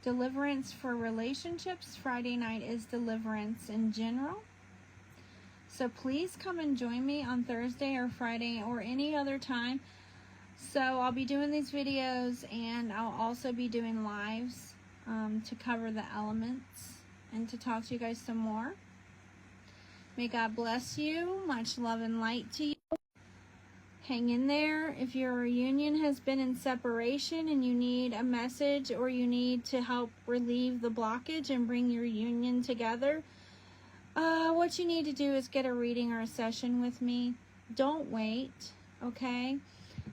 deliverance for relationships. Friday night is deliverance in general. So please come and join me on Thursday or Friday or any other time. So I'll be doing these videos, and I'll also be doing lives to cover the elements and to talk to you guys some more. May God bless you. Much love and light to you. Hang in there. If your union has been in separation and you need a message, or you need to help relieve the blockage and bring your union together, what you need to do is get a reading or a session with me. Don't wait, okay?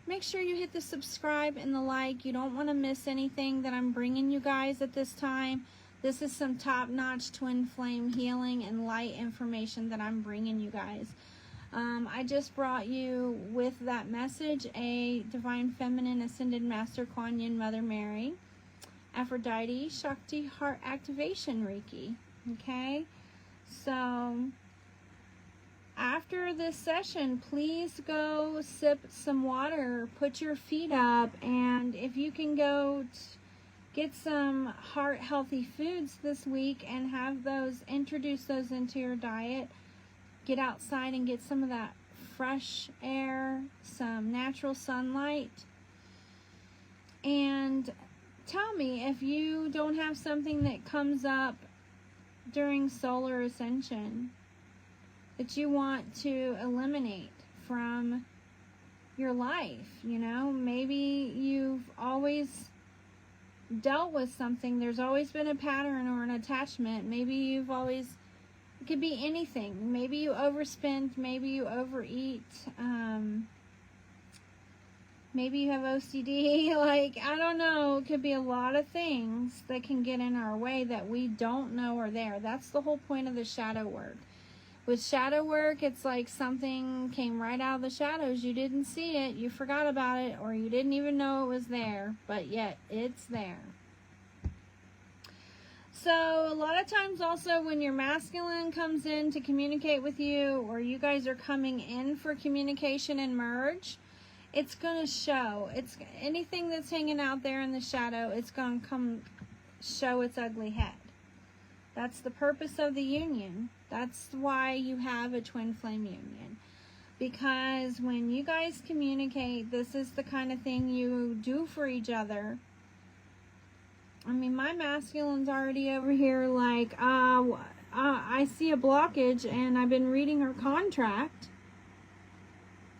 Make sure you hit the subscribe and the like. You don't want to miss anything that I'm bringing you guys at this time. This is some top-notch twin flame healing and light information that I'm bringing you guys. I just brought you with that message a Divine Feminine Ascended Master Kuan Yin Mother Mary Aphrodite Shakti Heart Activation Reiki. Okay, so after this session, please go sip some water, put your feet up, and if you can go get some heart healthy foods this week and have those, introduce those into your diet. Get outside and get some of that fresh air, some natural sunlight. And tell me if you don't have something that comes up during solar ascension that you want to eliminate from your life. You know, maybe you've always dealt with something. There's always been a pattern or an attachment. Maybe you've always, it could be anything. Maybe you overspend, maybe you overeat, maybe you have OCD, like, I don't know. It could be a lot of things that can get in our way that we don't know are there. That's the whole point of the shadow work. With shadow work, it's like something came right out of the shadows. You didn't see it, you forgot about it, or you didn't even know it was there, but yet it's there. So a lot of times also when your masculine comes in to communicate with you, or you guys are coming in for communication and merge, it's going to show. It's anything that's hanging out there in the shadow, it's going to come show its ugly head. That's the purpose of the union. That's why you have a twin flame union. Because when you guys communicate, this is the kind of thing you do for each other. I mean, my masculine's already over here like, I see a blockage and I've been reading her contract.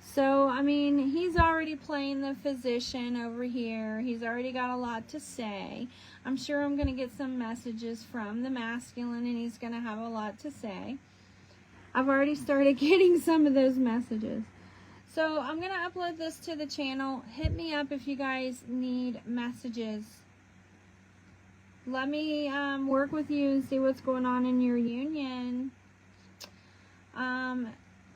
So, I mean, he's already playing the physician over here. He's already got a lot to say. I'm sure I'm going to get some messages from the masculine and he's going to have a lot to say. I've already started getting some of those messages. So, I'm going to upload this to the channel. Hit me up if you guys need messages. Let me work with you and see what's going on in your union.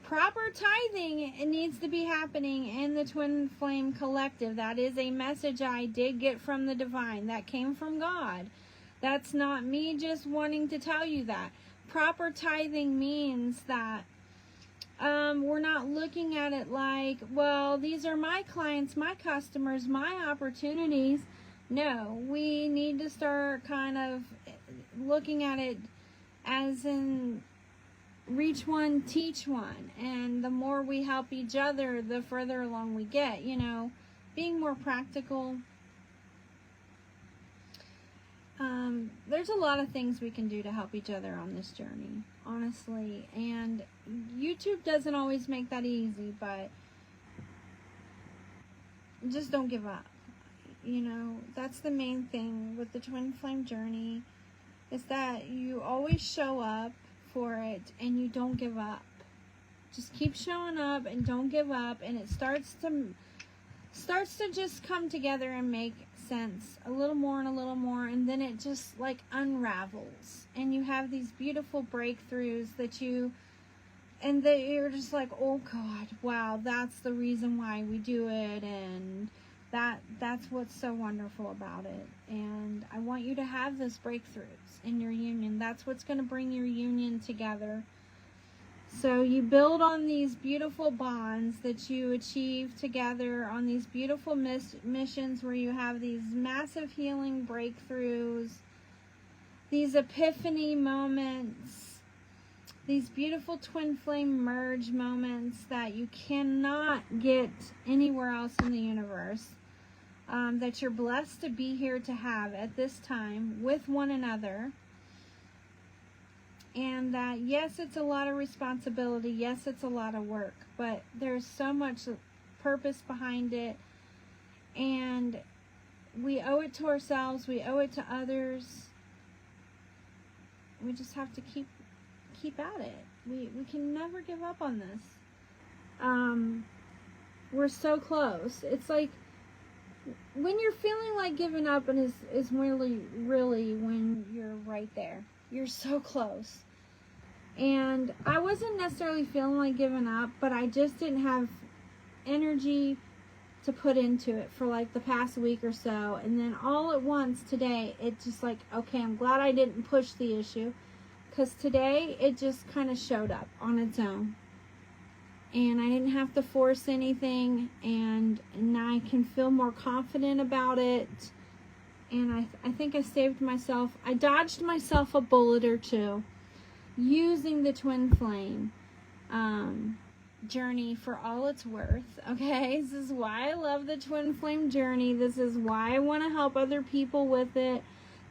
Proper tithing, it needs to be happening in the Twin Flame Collective. That is a message I did get from the divine. That came from God. That's not me just wanting to tell you that. Proper tithing means that we're not looking at it like, well, these are my clients, my customers, my opportunities. No, we need to start kind of looking at it as in reach one, teach one. And the more we help each other, the further along we get, you know, being more practical. There's a lot of things we can do to help each other on this journey, honestly. And YouTube doesn't always make that easy, but just don't give up. You know, that's the main thing with the Twin Flame journey, is that you always show up for it and you don't give up. Just keep showing up and don't give up, and it starts to just come together and make sense a little more, and then it just like unravels and you have these beautiful breakthroughs that you're just like, oh God, wow, that's the reason why we do it. And that's what's so wonderful about it. And I want you to have those breakthroughs in your union. That's what's going to bring your union together. So you build on these beautiful bonds that you achieve together on these beautiful missions where you have these massive healing breakthroughs, these epiphany moments, these beautiful twin flame merge moments that you cannot get anywhere else in the universe. That you're blessed to be here to have at this time with one another. And that, yes, it's a lot of responsibility. Yes, it's a lot of work. But there's so much purpose behind it. And we owe it to ourselves. We owe it to others. We just have to keep at it. We can never give up on this. We're so close. It's like when you're feeling like giving up, and is really when you're right there. You're so close. And I wasn't necessarily feeling like giving up, but I just didn't have energy to put into it for like the past week or so. And then all at once today, it's just like, okay, I'm glad I didn't push the issue, because today it just kind of showed up on its own. And I didn't have to force anything, and now I can feel more confident about it. And I think I saved myself. I dodged myself a bullet or two using the twin flame journey for all it's worth. Okay, this is why I love the twin flame journey. This is why I want to help other people with it.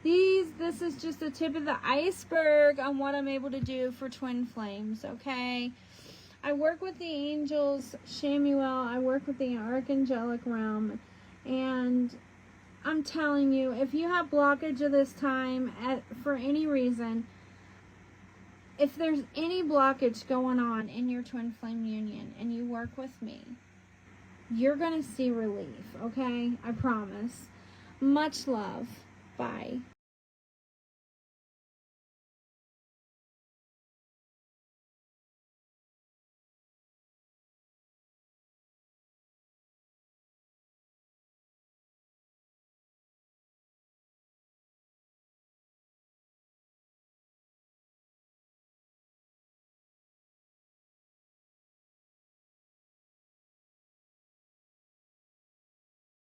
This is just the tip of the iceberg on what I'm able to do for twin flames. Okay, I work with the angels, Shamuel. I work with the archangelic realm, and I'm telling you, if you have blockage of this time for any reason, if there's any blockage going on in your twin flame union and you work with me, you're going to see relief, okay? I promise. Much love. Bye.